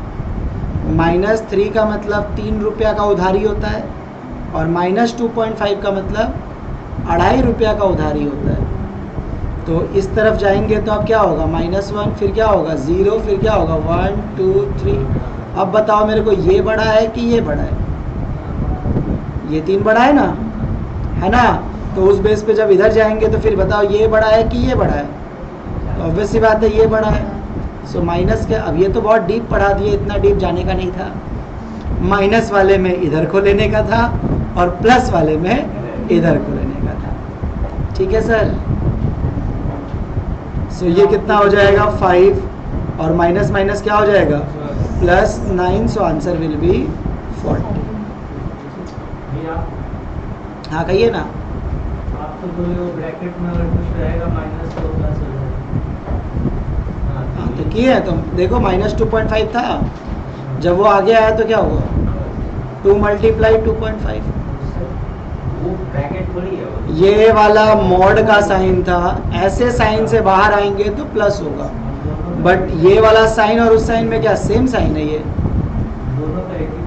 -3 का मतलब 3 रुपया का उधारी होता है, और -2.5 का मतलब 2.5 रुपया का उधारी होता है। तो इस तरफ जाएंगे तो अब क्या होगा? -1, फिर क्या होगा? 0, फिर क्या होगा? 1 2 3। अब बताओ मेरे को, ये बड़ा है कि ये बड़ा है? ये 3 बड़ा है ना, है ना? तो उस बेस पे जब इधर जाएंगे तो फिर बताओ ये बड़ा है कि ये बड़ा है? तो ऑब्वियस सी बात है ये बड़ा है। सो माइनस के, अब ये तो बहुत डीप पढ़ा दिए, इतना डीप जाने का नहीं था। माइनस वाले में इधर को लेने का था और प्लस वाले में इधर को लेने का था। ठीक है सर? सो ये कितना हो जाएगा? 5, और माइनस माइनस क्या हो जाएगा? +9। So answer will be 40। हाँ कहिए ना। आप तो ब्रैकेट में अगर कुछ रहेगा माइनस तो प्लस हो जाएगा। हाँ तो किए तो देखो, -2.5 था, जब वो आगे आया तो क्या हुआ? 2 मल्टीप्लाई 2.5। वो ब्रैकेट थोड़ी है वो। ये वाला मॉड का साइन था, ऐसे साइन से बाहर आएंगे तो प्लस होगा, बट ये वाला साइन और उस साइन में क्या सेम साइन है? ये दोनों का एक ही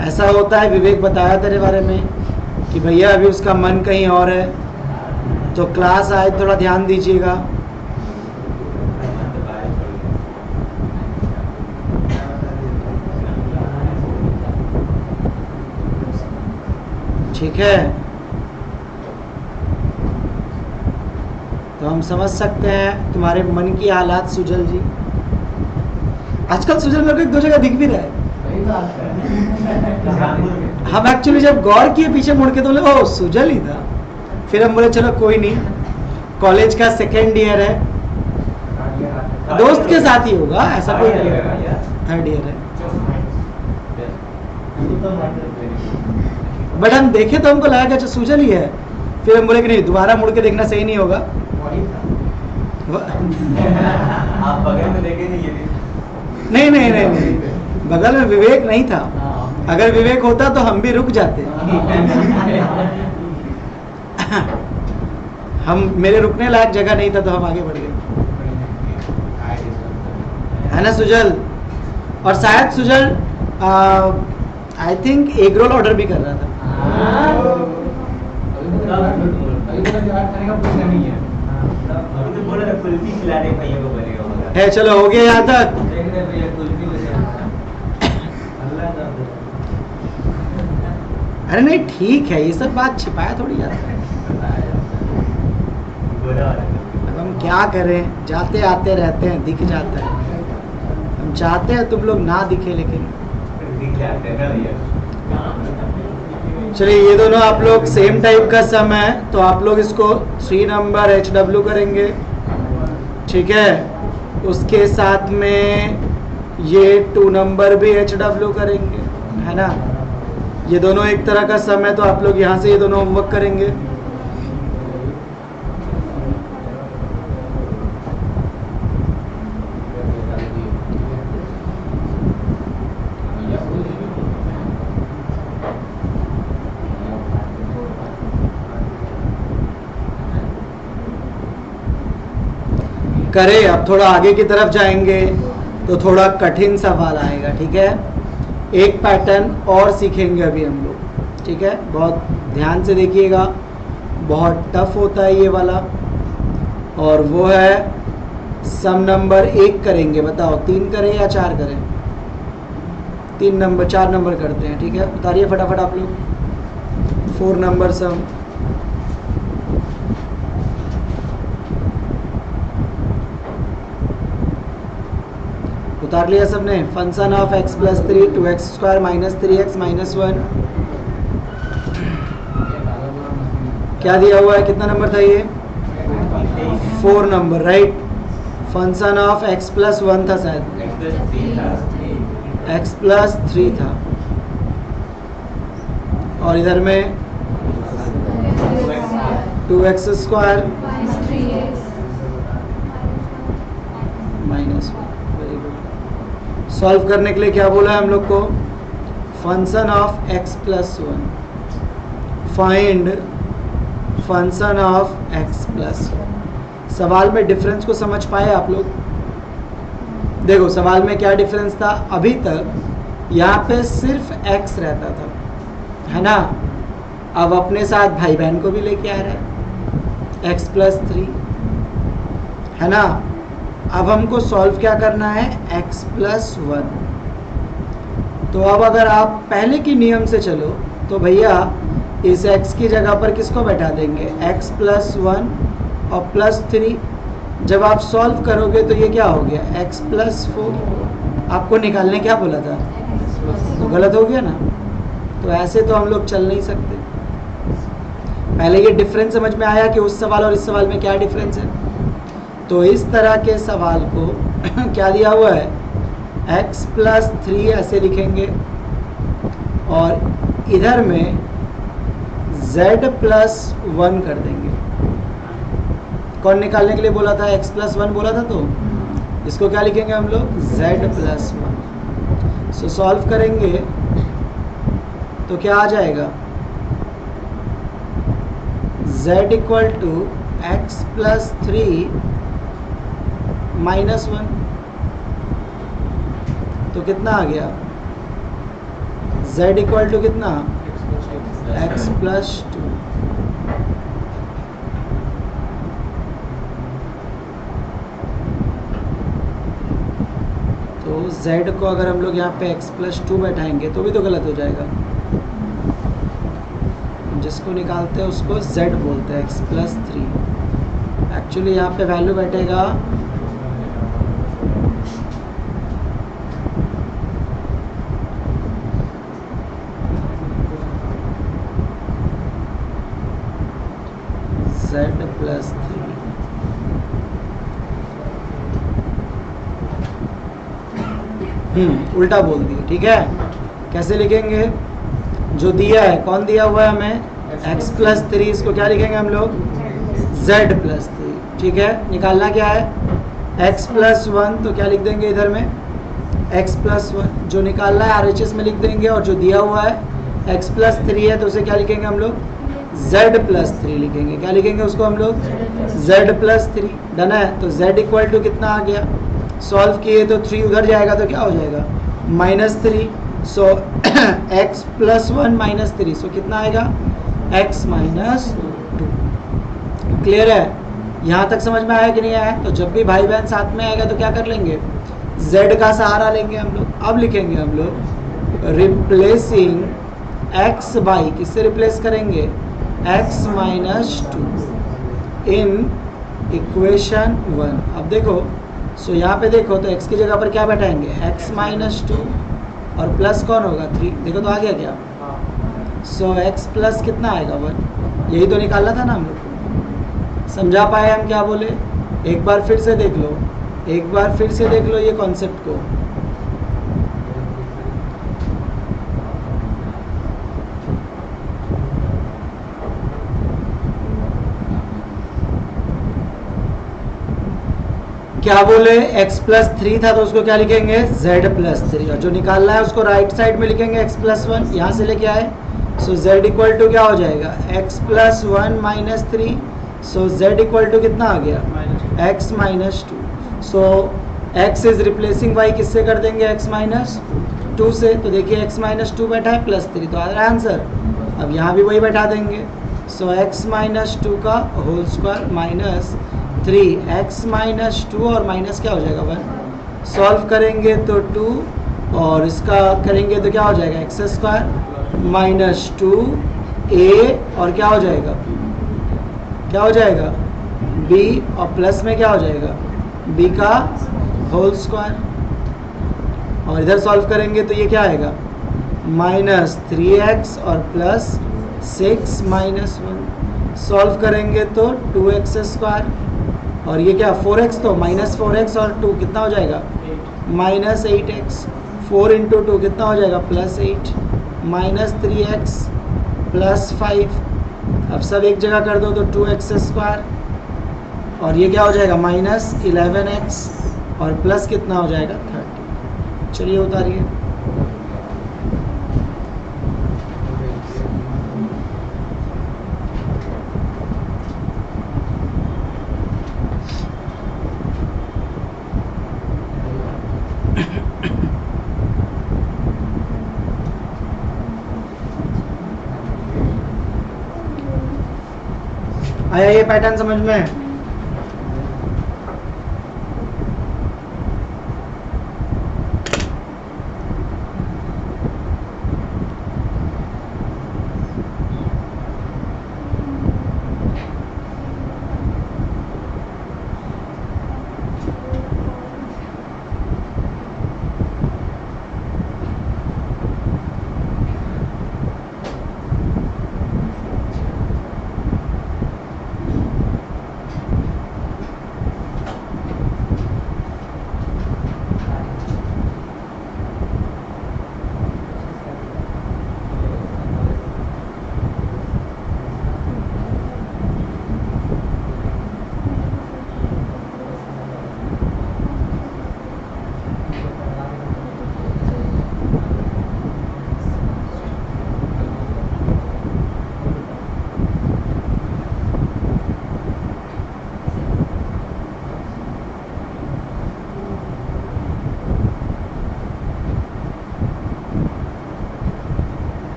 ऐसा होता है। विवेक बताया तेरे बारे में कि भैया अभी उसका मन कहीं और है, तो क्लास आए थोड़ा ध्यान दीजिएगा। ठीक है? तो हम समझ सकते हैं तुम्हारे मन की हालात सुजल जी। आजकल सुजल मेरे को एक दो जगह दिख भी रहा है। हम एक्चुअली जब गौर किए पीछे मुड़ के तो बोले ओ सुजल ही था। फिर हम बोले चलो कोई नहीं, कॉलेज का सेकेंड ईयर है, दोस्त के साथ ही होगा, ऐसा कोई नहीं है, थर्ड ईयर है। बट हम देखे तो हमको लगा कि अच्छा सुजल ही है। फिर हम बोले कि नहीं, दोबारा मुड़ के देखना सही नहीं होगा। आप बगल में देखे नहीं ये भी? नहीं नहीं नहीं नहीं, बगल में विवेक नहीं था। अगर विवेक होता तो हम भी रुक जाते। हम मेरे रुकने लायक जगह नहीं था तो हम आगे बढ़ गए, है ना सुजल? और शायद Sujal I think egg roll order भी कर रहा था। अभी तो बोला था कुल्फी खिलाने भैया को बनेगा होगा। है चलो हो गया यहाँ तक। देख रहे भैया कुल्फी अल्लाह का अरे नहीं ठीक है, ये सब बात छिपाया थोड़ी जाता है। अब हम क्या करें, जाते आते रहते हैं, दिख जाता है। हम चाहते हैं तुम लोग ना दिखे, लेकिन चलिए ये दोनों आप लोग सेम टाइप का सम है तो आप लोग इसको 3 नंबर HW करेंगे, ठीक है। उसके साथ में ये 2 नंबर भी HW करेंगे, है ना। ये दोनों एक तरह का सम है तो आप लोग यहाँ से ये दोनों होमवर्क करेंगे। करें, अब थोड़ा आगे की तरफ जाएंगे तो थोड़ा कठिन सवाल आएगा, ठीक है। एक पैटर्न और सीखेंगे अभी हम लोग, ठीक है। बहुत ध्यान से देखिएगा, बहुत टफ होता है ये वाला। और वो है सम नंबर 1 करेंगे। बताओ 3 करें या 4 करें? 3 नंबर 4 नंबर करते हैं, ठीक है। उतारिए फटाफट आप लोग 4 नंबर सम। उतार लिया सबने? Function of x plus 3 2x square minus 3x minus 1 क्या दिया हुआ है? कितना नंबर था ये? 4 number, right. Function of x plus 1 था शायद, x प्लस 3 था। और इधर में 2x स्क्वायर माइनस 1। सॉल्व करने के लिए क्या बोला है हम लोग को? Function of x plus 1, find function of x plus 1। सवाल में डिफरेंस को समझ पाए आप लोग? देखो सवाल में क्या डिफरेंस था, अभी तक यहाँ पे सिर्फ x रहता था, है ना। अब अपने साथ भाई बहन को भी लेके आ रहा है x प्लस 3, है ना। अब हमको सॉल्व क्या करना है? x plus 1। तो अब अगर आप पहले की नियम से चलो तो भैया इस x की जगह पर किसको बैठा देंगे? x प्लस 1 और प्लस 3। जब आप सॉल्व करोगे तो ये क्या हो गया? x plus 4। आपको निकालने क्या बोला था? तो गलत हो गया ना। तो ऐसे तो हम लोग चल नहीं सकते। पहले ये डिफरेंस समझ में आया कि उस सवाल और इस सवाल में क्या डिफरेंस है। तो इस तरह के सवाल को क्या दिया हुआ है? x प्लस 3 ऐसे लिखेंगे और इधर में z प्लस 1 कर देंगे। कौन निकालने के लिए बोला था? x प्लस 1 बोला था, तो इसको क्या लिखेंगे हम लोग? z plus 1। सो सॉल्व करेंगे तो क्या आ जाएगा? z equal to x plus 3 minus 1। तो कितना आ गया? z इक्वल टू कितना? x plus 2। तो z को अगर हम लोग यहाँ पे x प्लस 2 बैठाएंगे तो भी तो गलत हो जाएगा। जिसको निकालते हैं उसको z बोलते हैं, x प्लस 3। चलिए यहाँ पे वैल्यू बैठेगा z+3। उल्टा बोल दिए, ठीक है। कैसे लिखेंगे? जो दिया है, कौन दिया हुआ है हमें? x+3, इसको क्या लिखेंगे हम लोग? z+3, ठीक है। निकालना क्या है? x+1, तो क्या लिख देंगे इधर में? x+1 जो निकालना है RHS में लिख देंगे, और जो दिया हुआ है x+3 है तो उसे क्या लिखेंगे हम लोग? z+3 लिखेंगे। क्या लिखेंगे उसको हम लोग? z+3। डन है। तो z इक्वल टू कितना आ गया? सॉल्व किए तो 3 उधर जाएगा तो क्या हो जाएगा? -3। सो x+1 -3, सो कितना आएगा? x -2। क्लियर है? यहाँ तक समझ में आया कि नहीं आया? तो जब भी भाई बहन साथ में आएगा तो क्या कर लेंगे? z का सहारा लेंगे हम लोग। अब लिखेंगे हम लोग रिप्लेसिंग x बाई, किससे रिप्लेस करेंगे? x -2 in equation 1। अब देखो, सो यहाँ पे देखो तो x की जगह पर क्या बैठाएंगे? x -2 और प्लस कौन होगा? 3। देखो तो आ गया क्या? सो x प्लस कितना आएगा? 1। यही तो निकालना था ना हम लोग को। समझा पाए हम क्या बोले? एक बार फिर से देख लो, एक बार फिर से देख लो ये कॉन्सेप्ट को। क्या बोले? x+3 था तो उसको क्या लिखेंगे? z+3, और जो निकालना है उसको राइट साइड में लिखेंगे x+1। यहाँ से लेके आए, सो z इक्वल टू क्या हो जाएगा? x+1 -3। So z equal to कितना आ गया? x -2। So x is replacing y, किससे कर देंगे? x -2 से। तो देखिए x -2 बैठा है, +3 तो आ रहा है आंसर। अब यहाँ भी वही बैठा देंगे। सो x -2 का होल स्क्वायर -3x -2 और माइनस क्या हो जाएगा? 1। सॉल्व करेंगे तो 2, और इसका करेंगे तो क्या हो जाएगा? x² -2a, और क्या हो जाएगा? क्या हो जाएगा? b, और प्लस में क्या हो जाएगा? b का होल स्क्वायर। और इधर सॉल्व करेंगे तो ये क्या आएगा? -3x और +6 -1। सॉल्व करेंगे तो 2x², और ये क्या? 4x, तो -4x और 2 कितना हो जाएगा? -8x। 4 × 2 कितना हो जाएगा? +8। -3x +5। अब सब एक जगह कर दो तो 2x², और ये क्या हो जाएगा? -11x, और प्लस कितना हो जाएगा? 30। चलिए उतारिए। आया ये पैटर्न समझ में?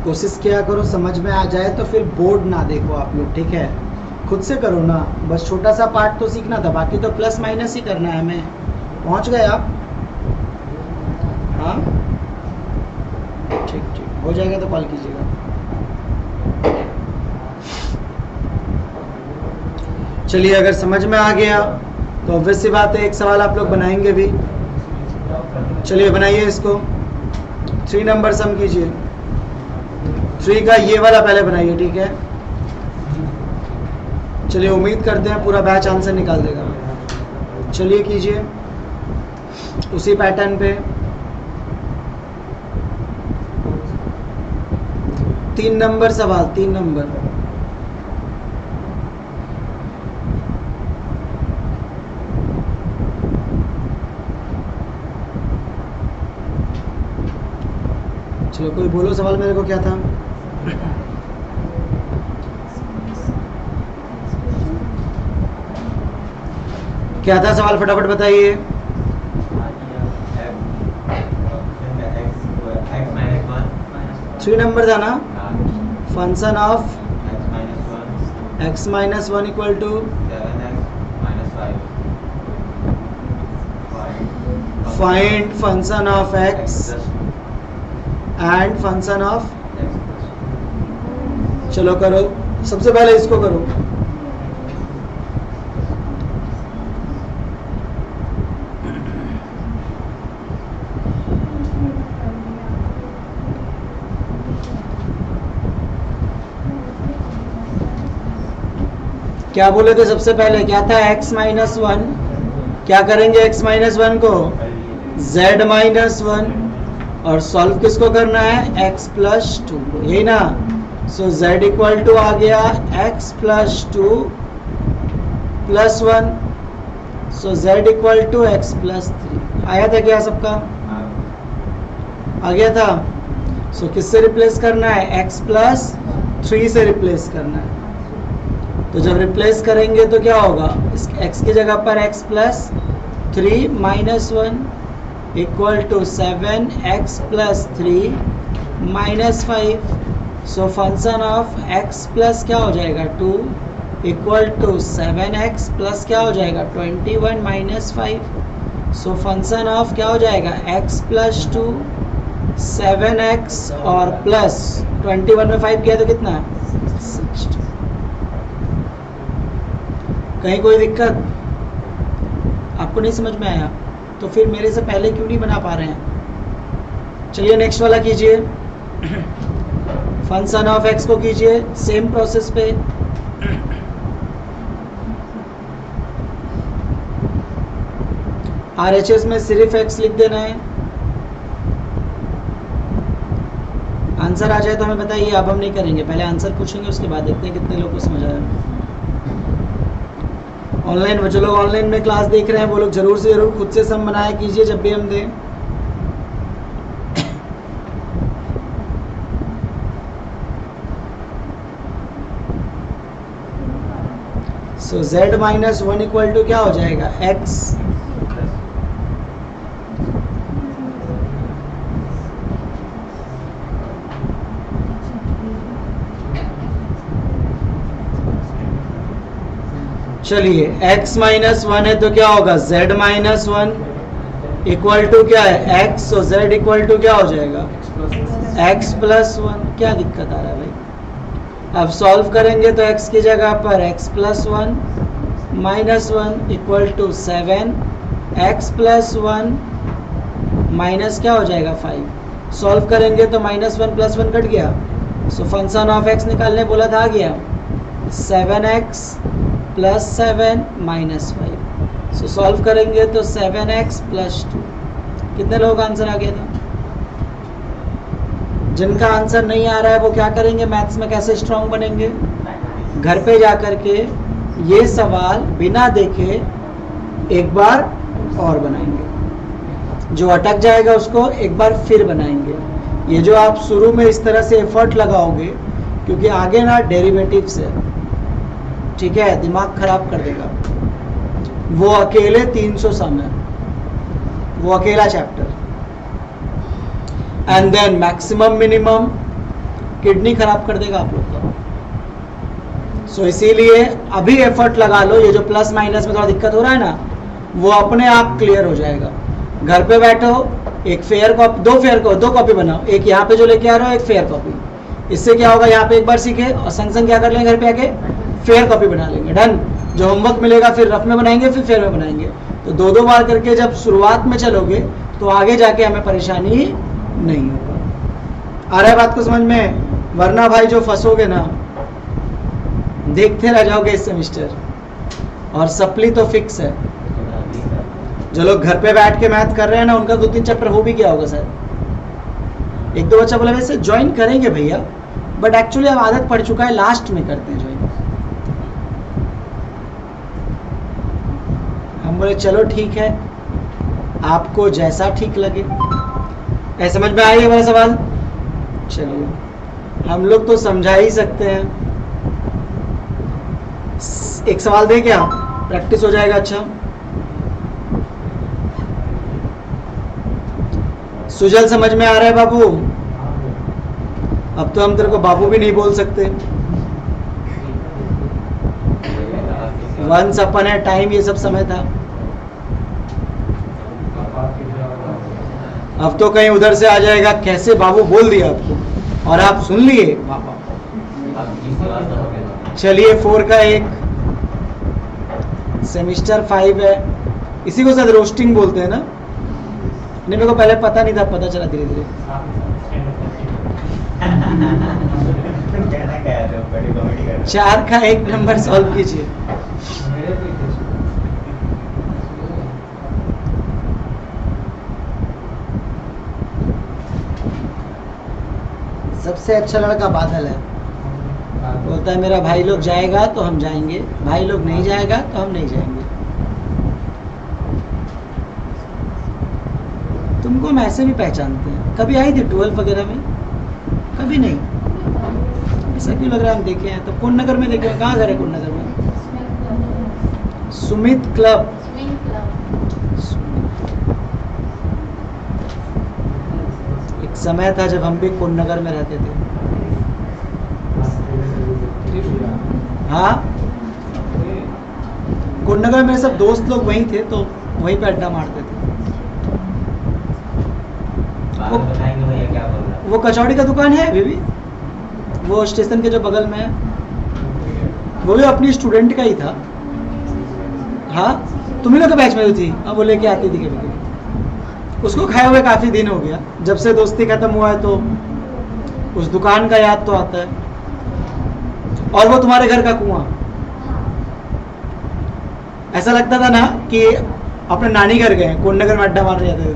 कोशिश किया करो समझ में आ जाए, तो फिर बोर्ड ना देखो आप लोग, ठीक है। खुद से करो ना, बस छोटा सा पार्ट तो सीखना था, बाकी तो प्लस माइनस ही करना है हमें। पहुंच गए आप? हाँ ठीक ठीक, हो जाएगा तो कॉल कीजिएगा। चलिए, अगर समझ में आ गया तो ऑब्वियस सी बात है एक सवाल आप लोग बनाएंगे भी। चलिए बनाइए इसको। 3 नंबर सम कीजिए। 3 का ये वाला पहले बनाइए, ठीक है। चलिए, उम्मीद करते हैं पूरा बैच आंसर निकाल देगा। चलिए कीजिए उसी पैटर्न पे। 3 नंबर सवाल, 3 नंबर। चलो कोई बोलो सवाल मेरे को, क्या था? क्या था सवाल, फटाफट बताइए। थ्री नंबर था ना। Function of x minus 1 equal to find function of x and function of. चलो करो, सबसे पहले इसको करो। क्या बोले थे सबसे पहले, क्या था? x minus 1। क्या करेंगे x माइनस 1 को? z minus 1। और सॉल्व किसको करना है? x प्लस 2, यही ना। सो z इक्वल टू आ गया x plus 2 plus 1। So z equal to x plus 3। आया था क्या सबका? आ गया था। सो किससे रिप्लेस करना है? x प्लस 3 से रिप्लेस करना है। तो जब रिप्लेस करेंगे तो क्या होगा? इस x की जगह पर x plus 3 minus 1 equal to 7x plus 3 minus 5। So function of x plus क्या हो जाएगा? 2 इक्वल टू 7x प्लस क्या हो जाएगा? 21 माइनस 5। सो फंक्शन ऑफ क्या हो जाएगा? x प्लस 2 7x और प्लस 21 में 5 किया तो कितना? 60। कहीं कोई दिक्कत आपको नहीं समझ में आया तो फिर मेरे से पहले क्यों नहीं बना पा रहे हैं? चलिए नेक्स्ट वाला कीजिए। फंक्शन ऑफ x को कीजिए सेम प्रोसेस पे। RHS में सिर्फ x लिख देना है। आंसर आ जाए तो हमें बताइए। अब हम नहीं करेंगे, पहले आंसर पूछेंगे, उसके बाद देखते हैं कितने लोगों को समझ आया। ऑनलाइन जो लोग ऑनलाइन में क्लास देख रहे हैं वो लोग जरूर से जरूर खुद से सम बनाया कीजिए जब भी हम दें। सो z माइनस 1 इक्वल टू क्या हो जाएगा? x चलिए x माइनस 1 है तो क्या होगा? z माइनस 1 इक्वल टू क्या है? x। तो z इक्वल टू क्या हो जाएगा? x plus 1। क्या दिक्कत आ रहा है भाई? अब सॉल्व करेंगे तो x की जगह पर x plus 1 minus 1 equal to 7 x plus 1 minus क्या हो जाएगा? 5। सॉल्व करेंगे तो माइनस 1 प्लस 1 कट गया। सो फंक्शन ऑफ x निकालने बोला था, आ गया 7x प्लस 7 माइनस 5। सो सॉल्व करेंगे तो 7x प्लस 2। कितने लोगों का आंसर आ गया था? जिनका आंसर नहीं आ रहा है वो क्या करेंगे? मैथ्स में कैसे स्ट्रांग बनेंगे? घर पे जा कर के ये सवाल बिना देखे एक बार और बनाएंगे। जो अटक जाएगा उसको एक बार फिर बनाएंगे। ये जो आप शुरू में इस तरह से एफर्ट लगाओगे, क्योंकि आगे ना डेरिवेटिव से, ठीक है, दिमाग खराब कर देगा। वो अकेले 300 सम है, वो अकेला chapter. And then maximum minimum kidney खराब कर देगा आप लोग का। सो इसीलिए अभी एफर्ट लगा लो। ये जो प्लस माइनस में थोड़ा दिक्कत हो रहा है ना, वो अपने आप क्लियर हो जाएगा। घर पे बैठो, एक फेयर कॉपी, दो कॉपी बनाओ, एक यहाँ पे जो लेके आ रहा हो, एक फेयर कॉपी। इससे क्या होगा, यहाँ पे एक बार सीखे और संग संग क्या कर लेंगे, घर पे आके फेयर कॉपी बना लेंगे। डन। जो होमवर्क मिलेगा फिर रफ में बनाएंगे, फिर फेयर में बनाएंगे। तो दो दो बार करके जब शुरुआत में चलोगे तो आगे जाके हमें परेशानी नहीं होगा। आ रहा है बात को समझ में? वरना भाई जो फंसोगे ना, देखते रह जाओगे इस सेमिस्टर। और सप्ली तो फिक्स है। जो लोग घर पे बैठ के मैथ कर रहे हैं ना, उनका 2-3 चैप्टर हो भी गया होगा शायद। एक दो बच्चा बोला वैसे ज्वाइन करेंगे भैया, बट एक्चुअली अब आदत पड़ चुका है, लास्ट में करते हैं ज्वाइन। हम बोले चलो ठीक है, आपको जैसा ठीक लगे। ऐसे समझ में आई है मेरा सवाल? चलिए, हम लोग तो समझा ही सकते हैं। एक सवाल दे क्या, प्रैक्टिस हो जाएगा। अच्छा, सुजल समझ में आ रहा है बाबू? अब तो हम तेरे को बाबू भी नहीं बोल सकते। वंस अपन है टाइम ये सब समय था। अब तो कहीं उधर से आ जाएगा, कैसे बाबू बोल दिया आपको और आप सुन लिए। चलिए 4 का 1, सेमिस्टर 5 है। इसी को शायद रोस्टिंग बोलते हैं ना? नहीं, मेरे को पहले पता नहीं था, पता चला धीरे धीरे। 4 का 1 नंबर सॉल्व कीजिए। सबसे अच्छा लड़का बादल है। बोलता है मेरा भाई लोग जाएगा तो हम जाएंगे, भाई लोग नहीं जाएगा तो हम नहीं जाएंगे। तुमको हम ऐसे भी पहचानते हैं। कभी आई थी 12 वगैरह में? कभी नहीं। ऐसा क्यों लग रहा है हम देखे हैं? तो कौन नगर में देखे हैं? कहाँ घर है कौन नगर में? सुमित क्लब। एक समय था जब हम भी कौन नगर में रहते थे। हाँ, कौन नगर में सब दोस्त लोग वहीं थे, तो वहीं पे अड्डा मारते थे। वो कचौड़ी का दुकान है अभी भी, वो स्टेशन के जो बगल में है। वो भी अपनी स्टूडेंट का ही था। हाँ, तुम्ही लोग के बैच में थी। हाँ, वो लेके आती थी कभी कभी। उसको खाए हुए काफी दिन हो गया। जब से दोस्ती खत्म हुआ है तो उस दुकान का याद तो आता है। और वो तुम्हारे घर का कुआं, ऐसा लगता था ना कि अपने नानी घर गए, कौन नगर में अड्डा मारने जाते थे।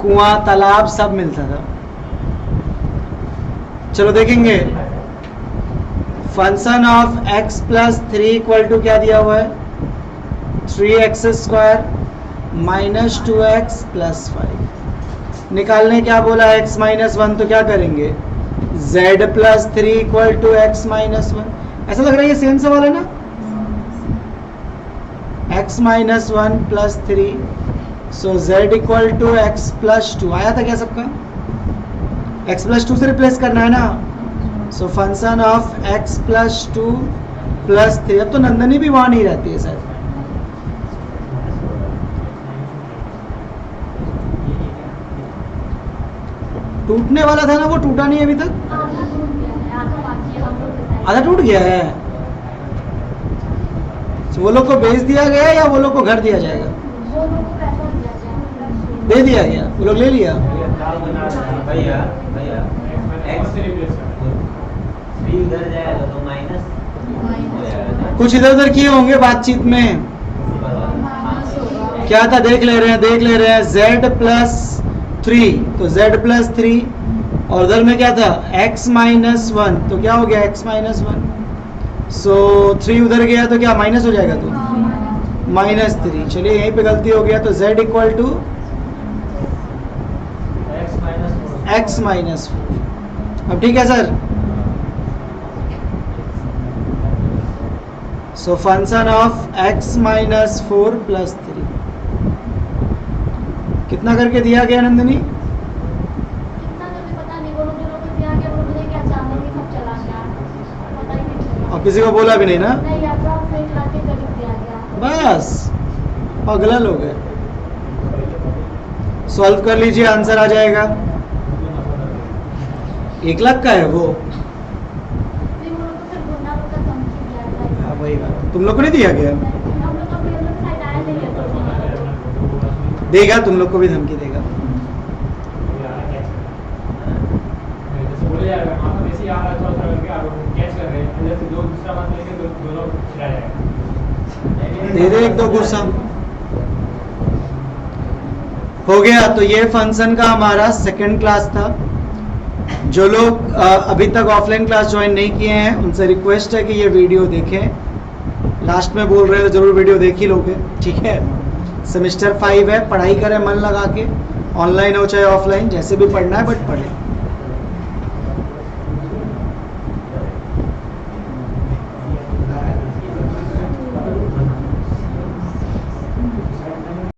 कुआं, तालाब सब मिलता था। चलो देखेंगे, function of x plus 3 equal to क्या दिया हुआ है, 3x² माइनस 2x प्लस 5। निकालने क्या बोला है, x माइनस 1, तो क्या करेंगे, z plus 3 equal to x minus 1। ऐसा लग रहा है ये सेम सवाल है ना। x minus 1 plus 3, so z equal to x plus 2। आया था क्या सबका? x प्लस 2 से रिप्लेस करना है ना। सो function of x plus 2 plus 3। अब तो नंदनी भी वहां नहीं रहती है सर। टूटने वाला था ना, वो टूटा नहीं अभी तक। आधा टूट गया है। तो वो लोग को बेच दिया गया या वो लोग को घर दिया जाएगा? दे दिया गया, वो लोग ले लिया। भैया भैया इधर जाएगा तो माइनस कुछ इधर उधर किए होंगे बातचीत में। क्या था देख ले रहे हैं। z प्लस 3, तो z प्लस 3, और उधर में क्या था x माइनस 1, तो क्या हो गया x माइनस 1। सो 3 उधर गया तो क्या माइनस हो जाएगा, तो माइनस 3। चलिए यहीं पे गलती हो गया, तो z equal to x minus 4। अब ठीक है sir. So function of x minus 4 plus 3 कितना करके दिया गया नंदिनी? और किसी को बोला भी नहीं ना? बस पगला लोग है। सॉल्व कर लीजिए, आंसर आ जाएगा। 1 लाख का है वो। हाँ वही बात, तुम लोग को नहीं दिया गया? देगा, तुम लोग को भी धमकी देगा। जैसे बोले जाएगा वहाँ पर वैसे ही आ रहा है, थोड़ा थोड़ा करके आप कैच कर रहे हैं, अंदर से दो दूसरा बात लेके दोनों छिड़ा जाएगा। दे दे 1-2 गुस्सा। हो गया। तो ये फंक्शन का हमारा सेकंड क्लास था। जो लोग अभी तक ऑफलाइन क्लास ज्वाइन नहीं किए हैं उनसे रिक्वेस्ट है कि ये वीडियो देखें। लास्ट में बोल रहे हैं तो जरूर वीडियो देख ही लोगे, ठीक है। सेमेस्टर 5 है, पढ़ाई करें मन लगा के, ऑनलाइन हो चाहे ऑफलाइन, जैसे भी पढ़ना है बट पढ़ें।